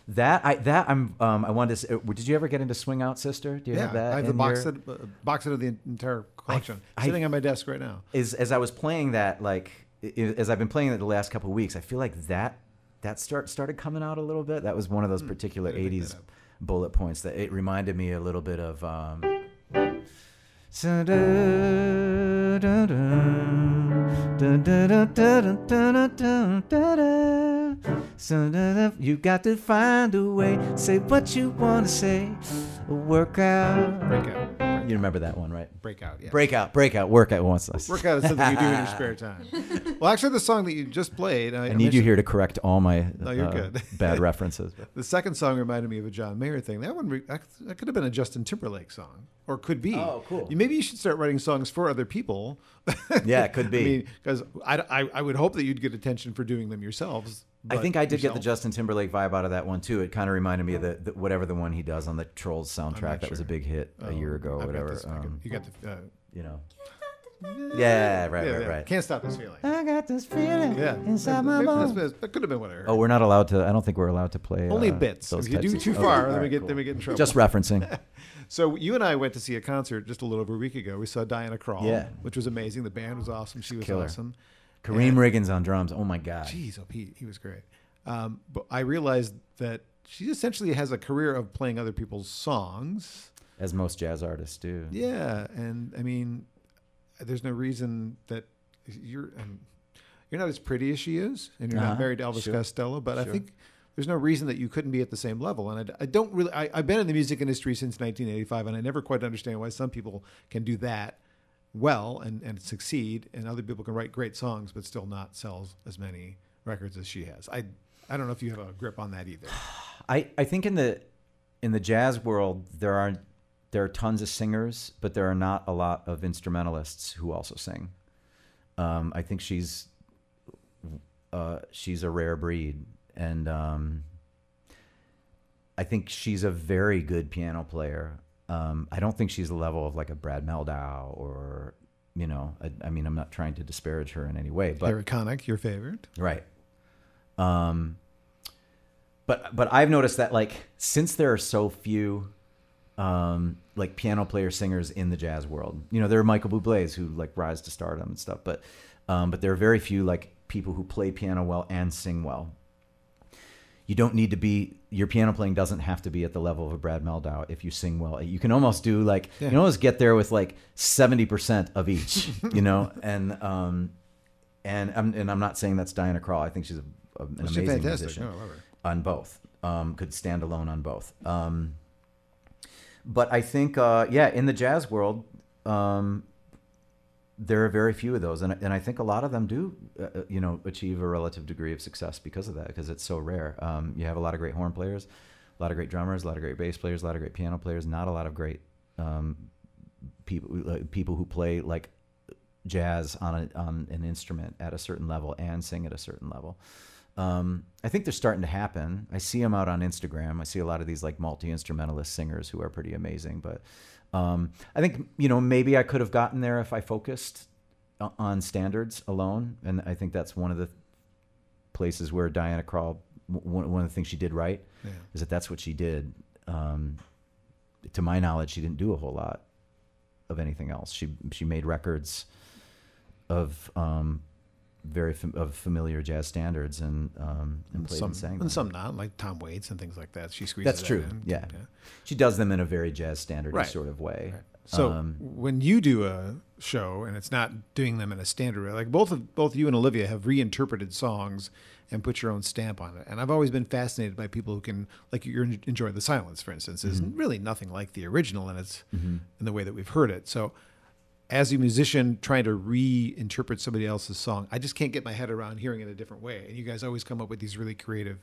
I wanted to say, did you ever get into Swing Out Sister? Do you have that? I have the box set of the entire collection sitting on my desk right now. As I was playing that, as I've been playing it the last couple of weeks, I feel like that started coming out a little bit. That was one of those particular 80s bullet points that it reminded me a little bit of. You got to find a way, say what you want to say, work out. Breakout. You remember that one, right? Breakout, yeah. Breakout, workout once. Workout is something you do in your spare time. Well, actually, the song that you just played... I need you here to correct all my you're good. bad references. The second song reminded me of a John Mayer thing. That one, that could have been a Justin Timberlake song. Or could be. Oh, cool. Maybe you should start writing songs for other people. Yeah, it could be. I mean, because I would hope that you'd get attention for doing them yourselves. I think I did get the Justin Timberlake vibe out of that one too. It kind of reminded me of the whatever the one he does on the Trolls soundtrack that was a big hit a year ago or whatever. You got the Yeah, right. Can't stop this feeling. I got this feeling inside my Maybe bones. that could have been what I heard. Oh, we're not allowed to. I don't think we're allowed to play Only bits. those If you types do of- too Okay, far, all then we right, get cool. then we get in trouble. Just referencing. So you and I went to see a concert just a little over a week ago. We saw Diana Krall, Yeah. which was amazing. The band was awesome. She was Killer. awesome. Kareem And- Riggins on drums. Oh my God. Jeez, he was great. But I realized that she essentially has a career of playing other people's songs. As most jazz artists do. Yeah, and I mean, there's no reason that you're not as pretty as she is, and you're not married to Elvis Costello. But I think there's no reason that you couldn't be at the same level. And I don't really. I've been in the music industry since 1985, and I never quite understand why some people can do that well and succeed, and other people can write great songs but still not sell as many records as she has. I don't know if you have a grip on that either. I think in the jazz world there are tons of singers, but there are not a lot of instrumentalists who also sing. I think she's a rare breed, and I think she's a very good piano player. I don't think she's the level of like a Brad Meldau or, I mean, I'm not trying to disparage her in any way, but Eric Connick, your favorite, right. But I've noticed that like since there are so few like piano player singers in the jazz world, there are Michael Bublé's who like rise to stardom and stuff, but there are very few like people who play piano well and sing well. You don't need to be, your piano playing doesn't have to be at the level of a Brad Meldau if you sing well. You can almost do like, you can almost get there with like 70% of each, and I'm not saying that's Diana Krall. I think she's an amazing fantastic. musician No, I love her. on both. Could stand alone on both. But I think, in the jazz world, there are very few of those, and I think a lot of them do, achieve a relative degree of success because of that, because it's so rare. You have a lot of great horn players, a lot of great drummers, a lot of great bass players, a lot of great piano players. Not a lot of great people who play like jazz on an instrument at a certain level and sing at a certain level. I think they're starting to happen. I see them out on Instagram. I see a lot of these like multi-instrumentalist singers who are pretty amazing, but I think, maybe I could have gotten there if I focused on standards alone. And I think that's one of the places where Diana Krall, one of the things she did right is that's what she did. To my knowledge, she didn't do a whole lot of anything else. She made records of, of familiar jazz standards and played and sang them. And some not, like Tom Waits and things like that. She squeezes That's that true. in. Yeah. She does them in a very jazz standard Right. sort of way. Right. So when you do a show and it's not doing them in a standard way, like both you and Olivia have reinterpreted songs and put your own stamp on it. And I've always been fascinated by people who can, like you're enjoying The Silence, for instance, is really nothing like the original in its in the way that we've heard it. So as a musician trying to reinterpret somebody else's song, I just can't get my head around hearing it a different way. And you guys always come up with these really creative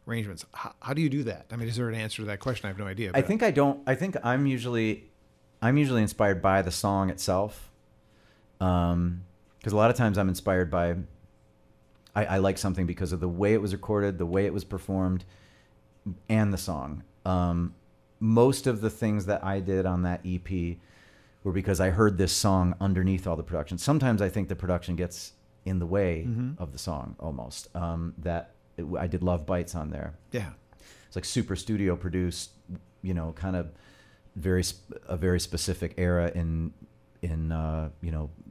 arrangements. How do you do that? I mean, is there an answer to that question? I have no idea. I think I'm usually inspired by the song itself. Because a lot of times I'm inspired by, I like something because of the way it was recorded, the way it was performed, and the song. Most of the things that I did on that EP were because I heard this song underneath all the production. Sometimes I think the production gets in the way of the song almost. I did Love Bites on there. Yeah. It's like super studio produced, kind of a very specific era in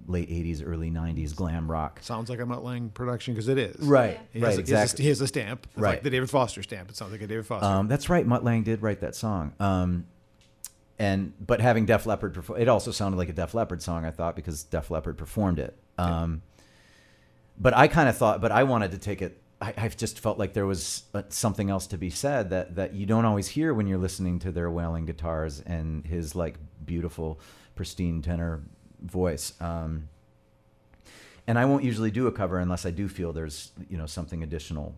late 80s, early 90s glam rock. Sounds like a Mutt Lange production because it is. Right, Yeah. exactly. He has a stamp. It's Right. like the David Foster stamp. It sounds like a David Foster. That's right. Mutt Lange did write that song. But having Def Leppard perform, it also sounded like a Def Leppard song, I thought, because Def Leppard performed it. But I kind of thought, but I wanted to take it. I just felt like there was something else to be said that you don't always hear when you're listening to their wailing guitars and his like beautiful, pristine tenor voice. And I won't usually do a cover unless I do feel there's something additional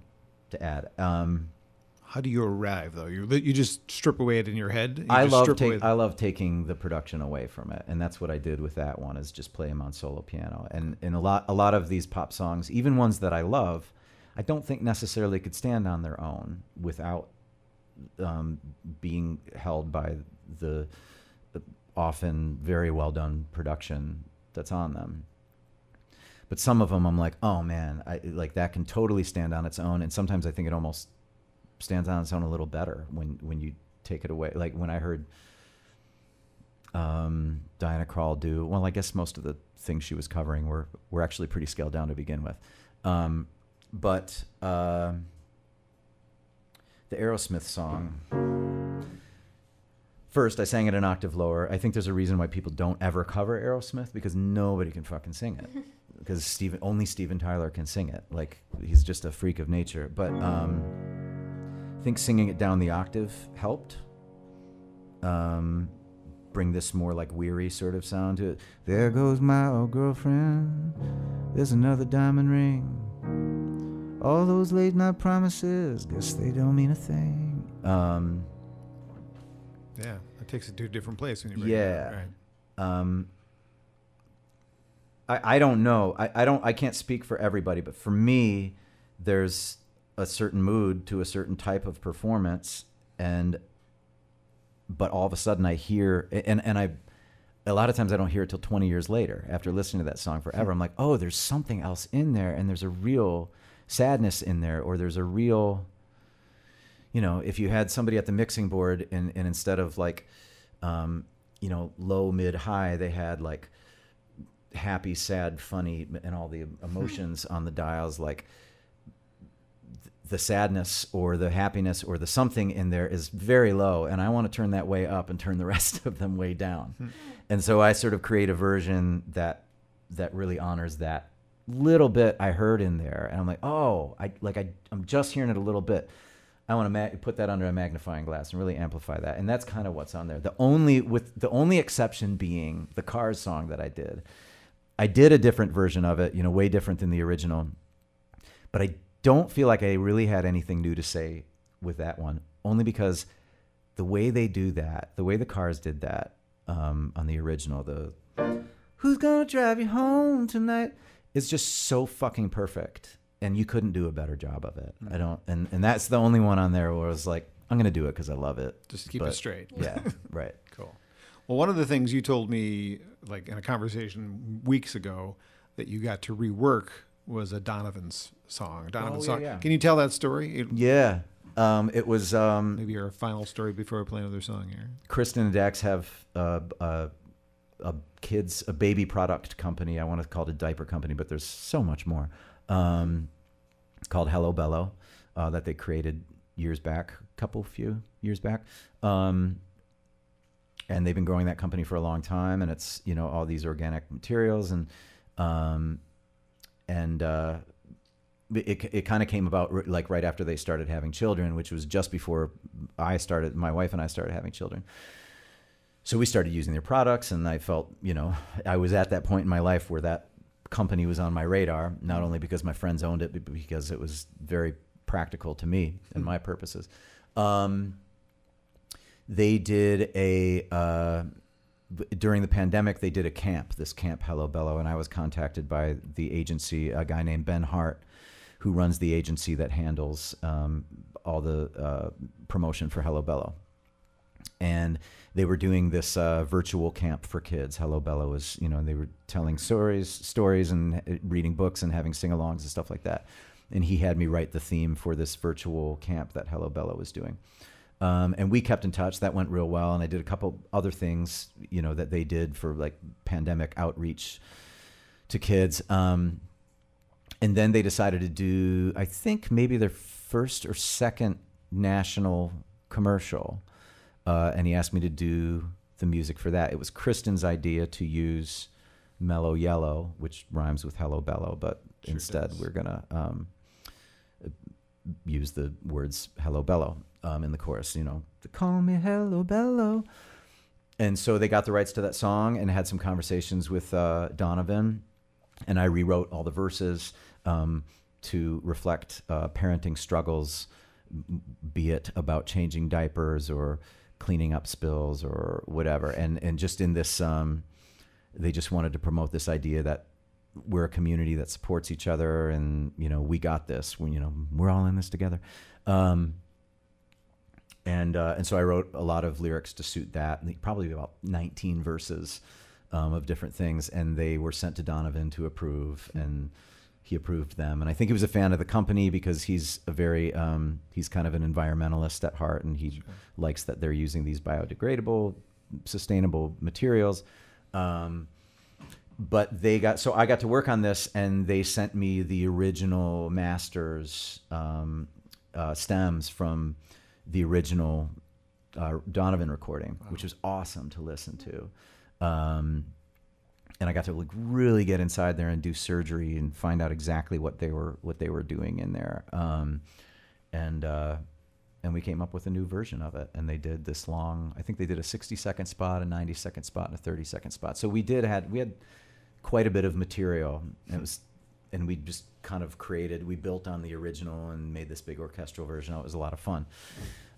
to add. How do you arrive though? You just strip away it in your head. I love taking the production away from it, and that's what I did with that one. Is just play him on solo piano. And in a lot of these pop songs, even ones that I love, I don't think necessarily could stand on their own without being held by the often very well done production that's on them. But some of them, I'm like, oh man, that can totally stand on its own. And sometimes I think it almost stands on its own a little better when you take it away. Like when I heard Diana Krall do, well, I guess most of the things she was covering were actually pretty scaled down to begin with. But the Aerosmith song, first I sang it an octave lower. I think there's a reason why people don't ever cover Aerosmith, because nobody can fucking sing it. Because only Steven Tyler can sing it. Like, he's just a freak of nature. But I think singing it down the octave helped bring this more like weary sort of sound to it. There goes my old girlfriend, there's another diamond ring, all those late night promises, guess they don't mean a thing. Yeah, it takes it to a different place when you bring it up, right? I don't know. I can't speak for everybody, but for me, there's a certain mood to a certain type of performance, but all of a sudden I hear, and a lot of times I don't hear it till 20 years later after listening to that song forever. I'm like, oh, there's something else in there, and there's a real sadness in there, or there's a real, if you had somebody at the mixing board and instead of like, low, mid, high, they had like happy, sad, funny, and all the emotions on the dials, like the sadness or the happiness or the something in there is very low, and I want to turn that way up and turn the rest of them way down. And so I sort of create a version that really honors that little bit I heard in there, and I'm like, oh, I'm just hearing it a little bit. I want to put that under a magnifying glass and really amplify that, and that's kind of what's on there. The only exception being the Cars song that I did. I did a different version of it, way different than the original, but I don't feel like I really had anything new to say with that one, only because the way they do that, the way the Cars did that on the original, the "Who's gonna drive you home tonight" is just so fucking perfect, and you couldn't do a better job of it. I don't, and that's the only one on there where I was like, I'm gonna do it because I love it. Just to keep it straight. Yeah, right. Cool. Well, one of the things you told me, like in a conversation weeks ago, that you got to rework was a Donovan's song. Song. Yeah. Can you tell that story? Yeah. It was maybe your final story before we play another song here. Kristen and Dax have a baby product company. I want to call it a diaper company, but there's so much more. called Hello Bello that they created few years back. And they've been growing that company for a long time, and it's, you know, all these organic materials, and it kind of came about like right after they started having children, which was just before my wife and I started having children. So we started using their products, and I felt, you know, I was at that point in my life where that company was on my radar, not only because my friends owned it, but because it was very practical to me and my purposes. They did during the pandemic, they did this camp Hello Bello, and I was contacted by the agency, a guy named Ben Hart, who runs the agency that handles all the promotion for Hello Bello. And they were doing this virtual camp for kids. Hello Bello was, you know, they were telling stories and reading books and having sing-alongs and stuff like that. And he had me write the theme for this virtual camp that Hello Bello was doing. And we kept in touch. That went real well. And I did a couple other things, you know, that they did for like pandemic outreach to kids. And then they decided to do, I think maybe their first or second national commercial. And he asked me to do the music for that. It was Kristen's idea to use Mellow Yellow, which rhymes with Hello Bello, but sure instead we're going to use the words Hello Bello in the chorus, you know, to call me Hello Bello. And so they got the rights to that song and had some conversations with Donovan, and I rewrote all the verses to reflect parenting struggles, be it about changing diapers or cleaning up spills or whatever. And just in this, they just wanted to promote this idea that we're a community that supports each other, and, you know, we got this, you know, we're all in this together. And so I wrote a lot of lyrics to suit that, probably about 19 verses of different things, and they were sent to Donovan to approve, and he approved them. And I think he was a fan of the company because he's a very, he's kind of an environmentalist at heart, and he likes that they're using these biodegradable, sustainable materials. But so I got to work on this, and they sent me the original masters, stems from the original Donovan recording, which was awesome to listen to. And I got to like really get inside there and do surgery and find out exactly what they were doing in there. And we came up with a new version of it, and they did this long, I think they did a 60-second spot, a 90-second spot, and a 30-second spot. So we had quite a bit of material, and we just kind of we built on the original and made this big orchestral version. It was a lot of fun.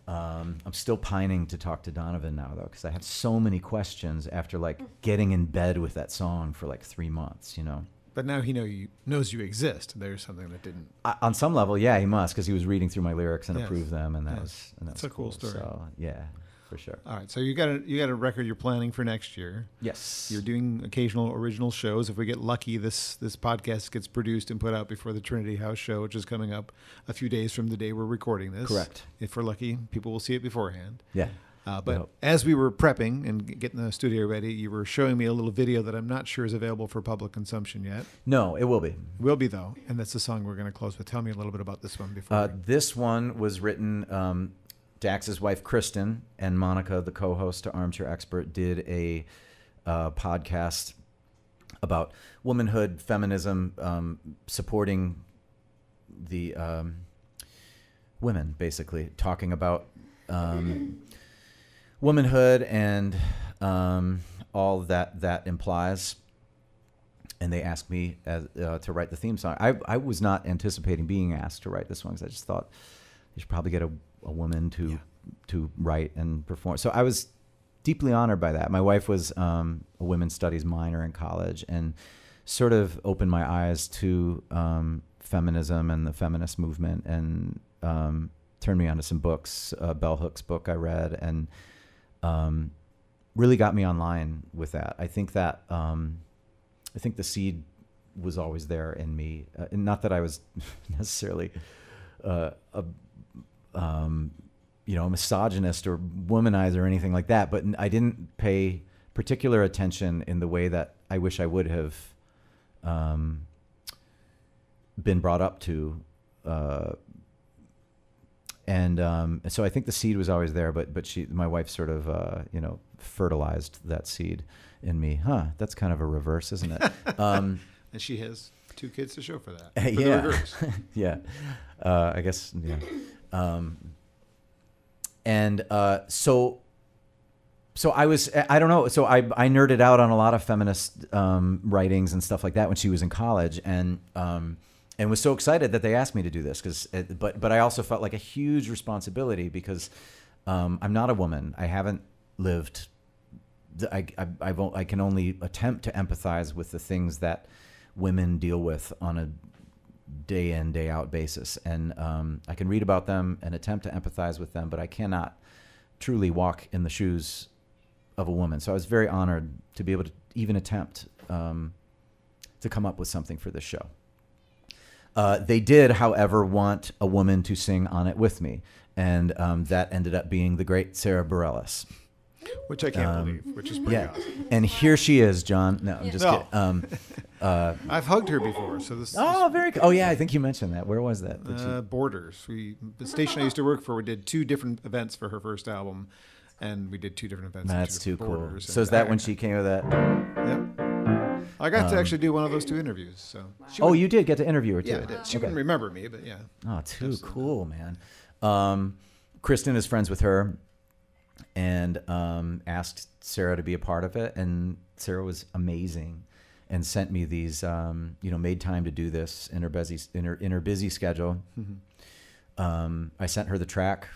I'm still pining to talk to Donovan now, though, because I have so many questions after like getting in bed with that song for like 3 months, you know. But now he knows you exist. There's something that didn't. On some level, yeah, he must, because he was reading through my lyrics and approved them, and that's a cool story. So yeah, for sure. All right, so you got a record you're planning for next year. Yes, you're doing occasional original shows. If we get lucky, this podcast gets produced and put out before the Trinity House show, which is coming up a few days from the day we're recording this. Correct. If we're lucky, people will see it beforehand. Yeah. But as we were prepping and getting the studio ready, you were showing me a little video that I'm not sure is available for public consumption yet. No, it will be. Will be, though. And that's the song we're going to close with. Tell me a little bit about this one before. This one was written, Dax's wife, Kristen, and Monica, the co-host to Armchair Expert, did a podcast about womanhood, feminism, supporting the women, basically, talking about womanhood and all that implies. And they asked me to write the theme song. I was not anticipating being asked to write this one, because I just thought you should probably get a woman to write and perform. So I was deeply honored by that. My wife was a women's studies minor in college, and sort of opened my eyes to feminism and the feminist movement, and turned me onto some books. Bell Hook's book I read, and really got me online with that. I think that I think the seed was always there in me, and not that I was necessarily a misogynist or womanizer or anything like that, but I didn't pay particular attention in the way that I wish I would have been brought up to. And so I think the seed was always there, but my wife sort of, fertilized that seed in me. That's kind of a reverse, isn't it? And she has 2 kids to show for that. For the yeah. reverse. Yeah. I guess, yeah. So I was, I don't know. So I nerded out on a lot of feminist writings and stuff like that when she was in college, and was so excited that they asked me to do this but I also felt like a huge responsibility because I'm not a woman. I haven't lived. I can only attempt to empathize with the things that women deal with on a day in, day out basis, and I can read about them and attempt to empathize with them, but I cannot truly walk in the shoes of a woman. So I was very honored to be able to even attempt to come up with something for this show. They did, however, want a woman to sing on it with me, and that ended up being the great Sara Bareilles. Which I can't believe, which is pretty awesome. And here she is, John. No, I'm just kidding. I've hugged her before, so this. Oh, very cool. Oh, yeah, I think you mentioned that. Where was that? Borders. The station I used to work for, we did 2 different events for her first album, and we did 2 different events. That's too cool. Borders. So is that when she came with that? Yep. I got to actually do one of those 2 interviews. So. You did get to interview her too. Yeah, I did. She wouldn't remember me, but yeah. Oh, too cool, man. Kristen is friends with her, and asked Sara to be a part of it, and Sara was amazing, and sent me these, made time to do this in her busy schedule. Mm-hmm. I sent her the track.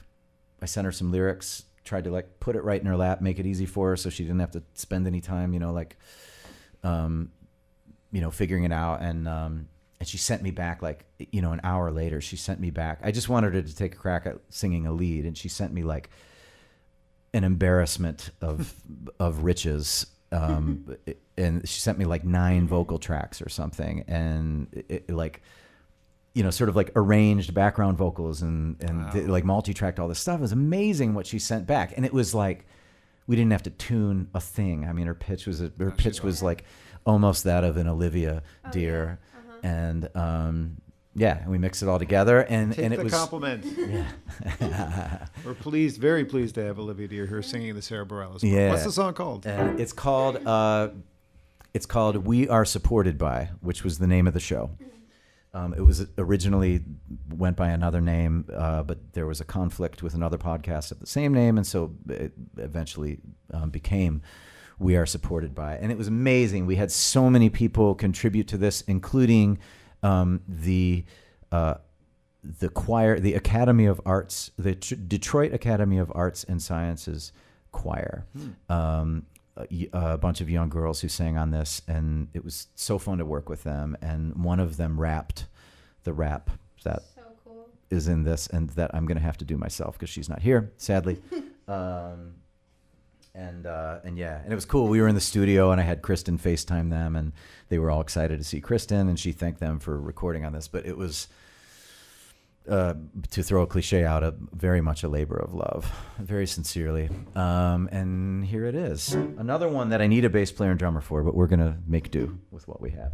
I sent her some lyrics. Tried to put it right in her lap, make it easy for her, so she didn't have to spend any time, figuring it out. And she sent me back an hour later. She sent me back. I just wanted her to take a crack at singing a lead, and she sent me an embarrassment of riches. And she sent me 9 vocal tracks or something, and sort of arranged background vocals and wow. Multi-tracked all this stuff. It was amazing what she sent back, and it was we didn't have to tune a thing. I mean, her pitch was almost that of an Olivia Dear, and we mixed it all together, and Take and it the was compliment. Yeah. We're very pleased to have Olivia Dear here singing the Sara Bareilles. Yeah. What's the song called? It's called "We Are Supported By," which was the name of the show. It was originally went by another name, but there was a conflict with another podcast of the same name, and so it eventually became "We Are Supported By." And it was amazing. We had so many people contribute to this, including the choir, the Academy of Arts, the Detroit Academy of Arts and Sciences choir. A bunch of young girls who sang on this, and it was so fun to work with them. And one of them rapped the rap that is in this, and that I'm going to have to do myself because she's not here, sadly. And it was cool. We were in the studio, and I had Kristen FaceTime them, and they were all excited to see Kristen, and she thanked them for recording on this. But it was, to throw a cliche out, very much a labor of love, very sincerely. And here it is. Another one that I need a bass player and drummer for, but we're going to make do with what we have.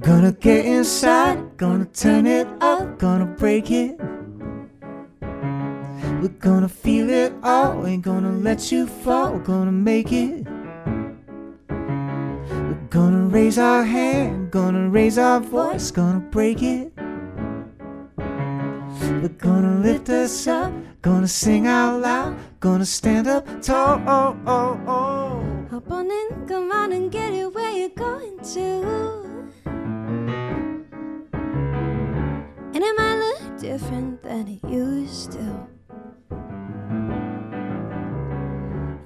Gonna get inside, gonna turn it up, gonna break it. We're gonna feel it all, ain't gonna let you fall, we're gonna make it. We're gonna raise our hand, gonna raise our voice, gonna break it. We're gonna lift us up, gonna sing out loud, gonna stand up tall. Oh, oh, oh. Hop on in, come on and get it where you're going to. And it might look different than it used to.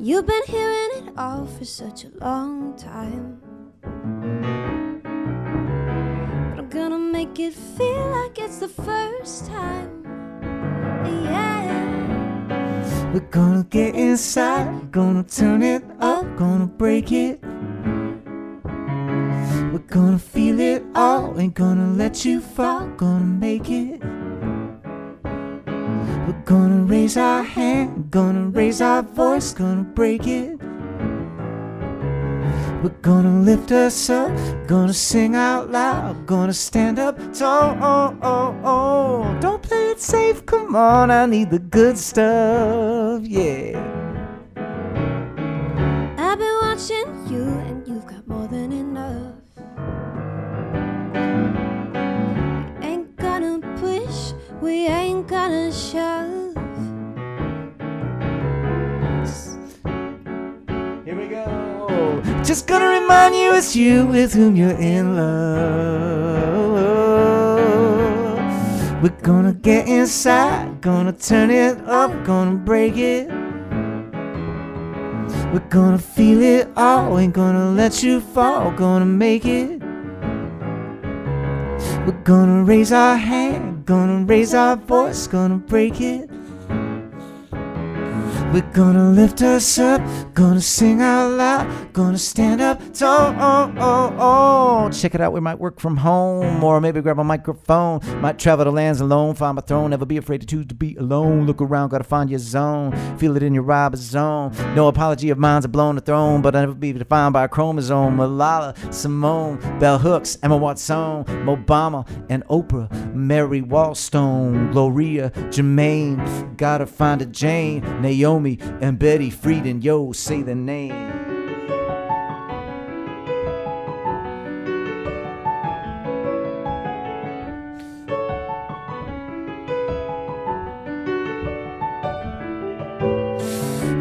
You've been hearing it all for such a long time, but I'm gonna make it feel like it's the first time. Yeah. We're gonna get inside, gonna turn it up, gonna break it. We're gonna feel it all, ain't gonna let you fall, gonna make it. We're gonna raise our hand, gonna raise our voice, gonna break it. We're gonna lift us up, gonna sing out loud, gonna stand up tall. Don't play it safe, come on, I need the good stuff, yeah. I've been watching you and you've got more than enough. We ain't gonna push, we ain't gonna shove. Here we go. Just gonna remind you it's you with whom you're in love. We're gonna get inside, gonna turn it up, gonna break it. We're gonna feel it all, ain't gonna let you fall, gonna make it. We're gonna raise our hand, gonna raise our voice, gonna break it. We're gonna lift us up, gonna sing out loud, gonna stand up tall. Check it out, we might work from home, or maybe grab a microphone. Might travel to lands alone, find my throne, never be afraid to choose to be alone. Look around, gotta find your zone, feel it in your ribosome. No apology of mine's a blown the throne, but I'll never be defined by a chromosome. Malala, Simone, Bell Hooks, Emma Watson, Obama, and Oprah, Mary Wallstone, Gloria, Jermaine, gotta find a Jane, Naomi, and Betty Friedan. Yo, say the name.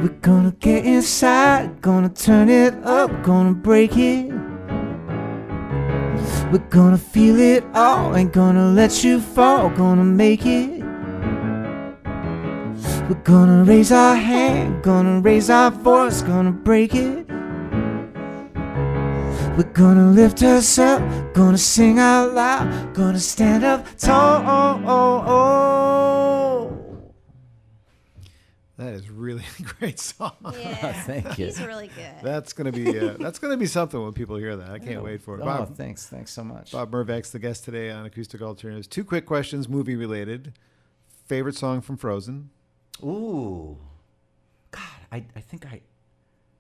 We're gonna get inside, gonna turn it up, gonna break it. We're gonna feel it all, ain't gonna let you fall, gonna make it. We're gonna raise our hand, gonna raise our voice, gonna break it. We're gonna lift us up, gonna sing out loud, gonna stand up tall. That is really a great song. Yeah, Thank you. He's really good. That's gonna be something when people hear that. I can't wait for it. Oh, thanks so much. Bob Mervak's the guest today on Acoustic Alternatives. 2 quick questions, movie related. Favorite song from Frozen? Ooh, God, I think I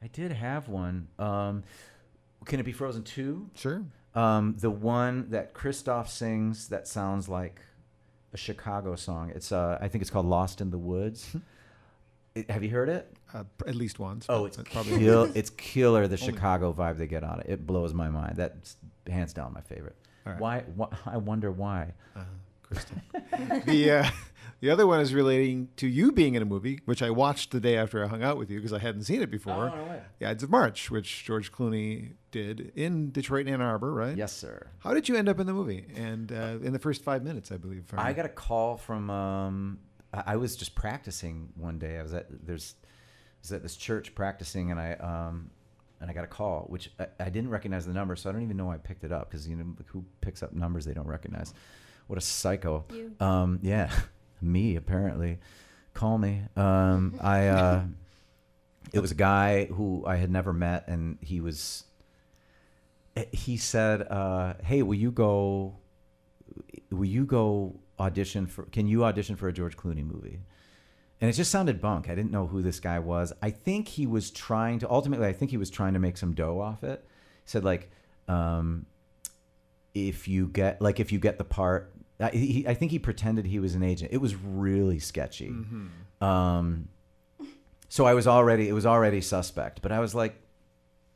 did have one. Can it be Frozen 2? Sure. The one that Kristoff sings that sounds like a Chicago song. It's I think it's called "Lost in the Woods." Have you heard it? At least once. Oh, it's probably it's killer. The Chicago vibe they get on it. It blows my mind. That's hands down my favorite. All right. Why? I wonder why. Kristen. The other one is relating to you being in a movie, which I watched the day after I hung out with you because I hadn't seen it before. Oh, no way. The Ides of March, which George Clooney did in Detroit and Ann Arbor, right? Yes, sir. How did you end up in the movie? And in the first 5 minutes, I believe. I got a call from. I was just practicing one day. I was at this church practicing, and I got a call, which I didn't recognize the number, so I don't even know why I picked it up because who picks up numbers they don't recognize? What a psycho! You. Yeah, me apparently. Call me. It was a guy who I had never met, and he said, "Hey, will you go audition for? Can you audition for a George Clooney movie?" And it just sounded bunk. I didn't know who this guy was. I think he was trying to make some dough off it. He said if you get the part, I think he pretended he was an agent. It was really sketchy. Mm-hmm. So it was already suspect. But I was like,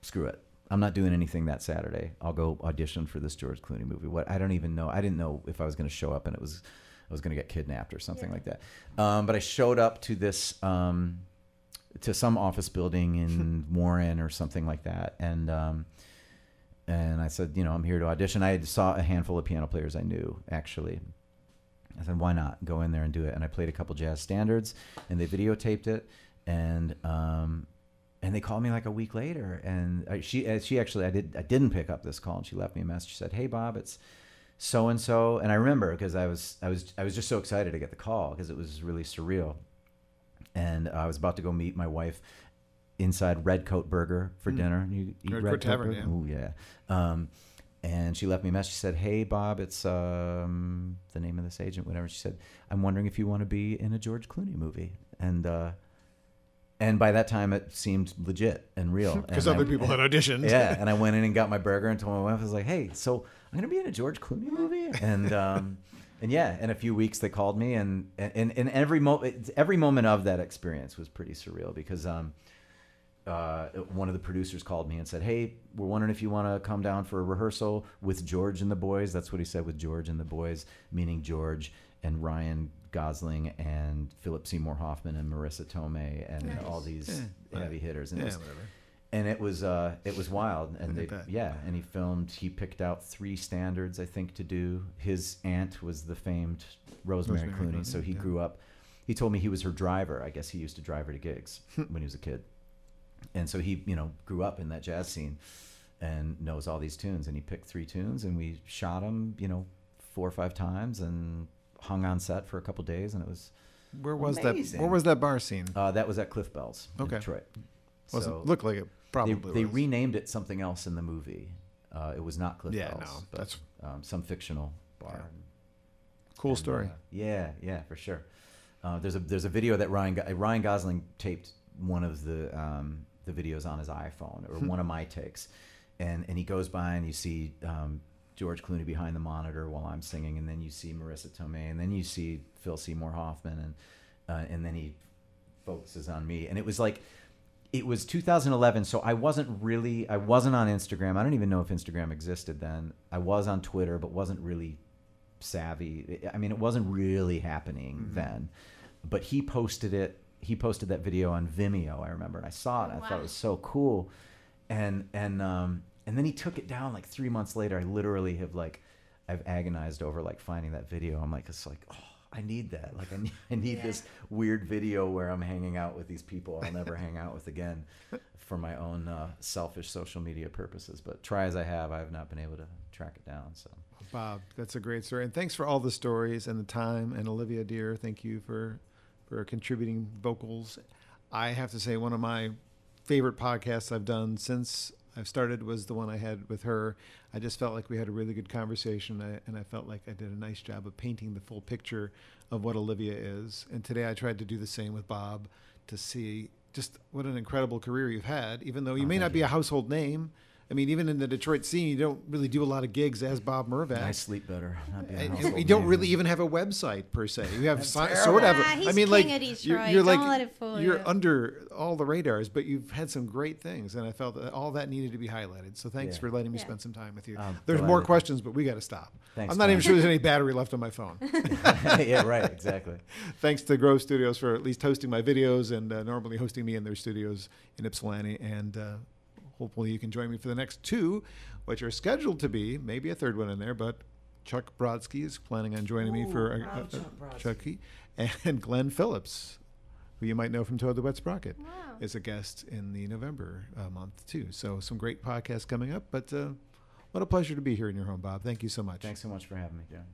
screw it. I'm not doing anything that Saturday. I'll go audition for this George Clooney movie. I don't even know. I didn't know if I was going to show up and I was going to get kidnapped or something like that. But I showed up to this to some office building in Warren or something like that, and I said, I'm here to audition. I saw a handful of piano players I knew, actually. I said, why not go in there and do it? And I played a couple jazz standards, and they videotaped it, and they called me like a week later, and she actually I didn't pick up this call, and she left me a message. She said, "Hey Bob, it's so and so," and I remember because I was just so excited to get the call because it was really surreal, and I was about to go meet my wife inside Red Coat Burger for dinner. You eat Red Coat Tavern, Burger? yeah. Ooh, yeah. And she left me a message. She said, "Hey, Bob, it's the name of this agent, whatever." She said, "I'm wondering if you want to be in a George Clooney movie." And by that time, it seemed legit and real. Because other people had auditioned. Yeah, and I went in and got my burger and told my wife, I was like, "Hey, so I'm going to be in a George Clooney movie?" And yeah, in a few weeks they called me, and every moment of that experience was pretty surreal because one of the producers called me and said, "Hey, we're wondering if you want to come down for a rehearsal with George and the boys." That's what he said, with George and the boys, meaning George and Ryan Gosling and Philip Seymour Hoffman and Marissa Tomei and all these heavy hitters. And it was wild. And and he picked out 3 standards, I think, to do. His aunt was the famed Rosemary Clooney. So he grew up. He told me he was her driver. I guess he used to drive her to gigs when he was a kid. And so he, grew up in that jazz scene and knows all these tunes. And he picked 3 tunes, and we shot them, 4 or 5 times, and hung on set for a couple days. And it was amazing. Where was that bar scene? That was at Cliff Bell's in Detroit. Looked like it probably they renamed it something else in the movie. It was not Cliff Bell's. No, but that's some fictional bar. Yeah. Cool story. Yeah, for sure. There's a video that Ryan Gosling taped one of the videos on his iPhone, or one of my takes, and he goes by and you see George Clooney behind the monitor while I'm singing, and then you see Marissa Tomei, and then you see Phil Seymour Hoffman, and then he focuses on me, and it was 2011, so I wasn't on Instagram. I don't even know if Instagram existed then. I was on Twitter, but wasn't really savvy. I mean, it wasn't really happening then, but he posted it. He posted that video on Vimeo, I remember, and I saw it. And I thought it was so cool, and then he took it down like 3 months later. I literally I've agonized over finding that video. I'm like, oh, I need that. Like I need this weird video where I'm hanging out with these people I'll never hang out with again, for my own selfish social media purposes. But try as I have not been able to track it down. So, Bob, that's a great story, and thanks for all the stories and the time. And Olivia, dear, thank you for contributing vocals. I have to say, one of my favorite podcasts I've done since I've started was the one I had with her. I just felt like we had a really good conversation, and I felt like I did a nice job of painting the full picture of what Olivia is. And today I tried to do the same with Bob, to see just what an incredible career you've had, even though you may not be a household name. I mean, even in the Detroit scene, you don't really do a lot of gigs as Bob Mervak. I sleep better. You don't really even have a website per se. You have sort of. He's I mean, king of Detroit. you're Don't let it fool you're you. under all the radars, but you've had some great things, and I felt that all that needed to be highlighted. So thanks for letting me spend some time with you. There's more questions, but we got to stop. Thanks, I'm not even sure there's any battery left on my phone. Yeah, right, exactly. Thanks to Grove Studios for at least hosting my videos, and normally hosting me in their studios in Ypsilanti, and hopefully you can join me for the next 2, which are scheduled to be, maybe a third one in there, but Chuck Brodsky is planning on joining me for Chucky, and Glenn Phillips, who you might know from Toad the Wet Sprocket, is a guest in the November month too. So some great podcasts coming up, but what a pleasure to be here in your home, Bob. Thank you so much. Thanks so much for having me, John.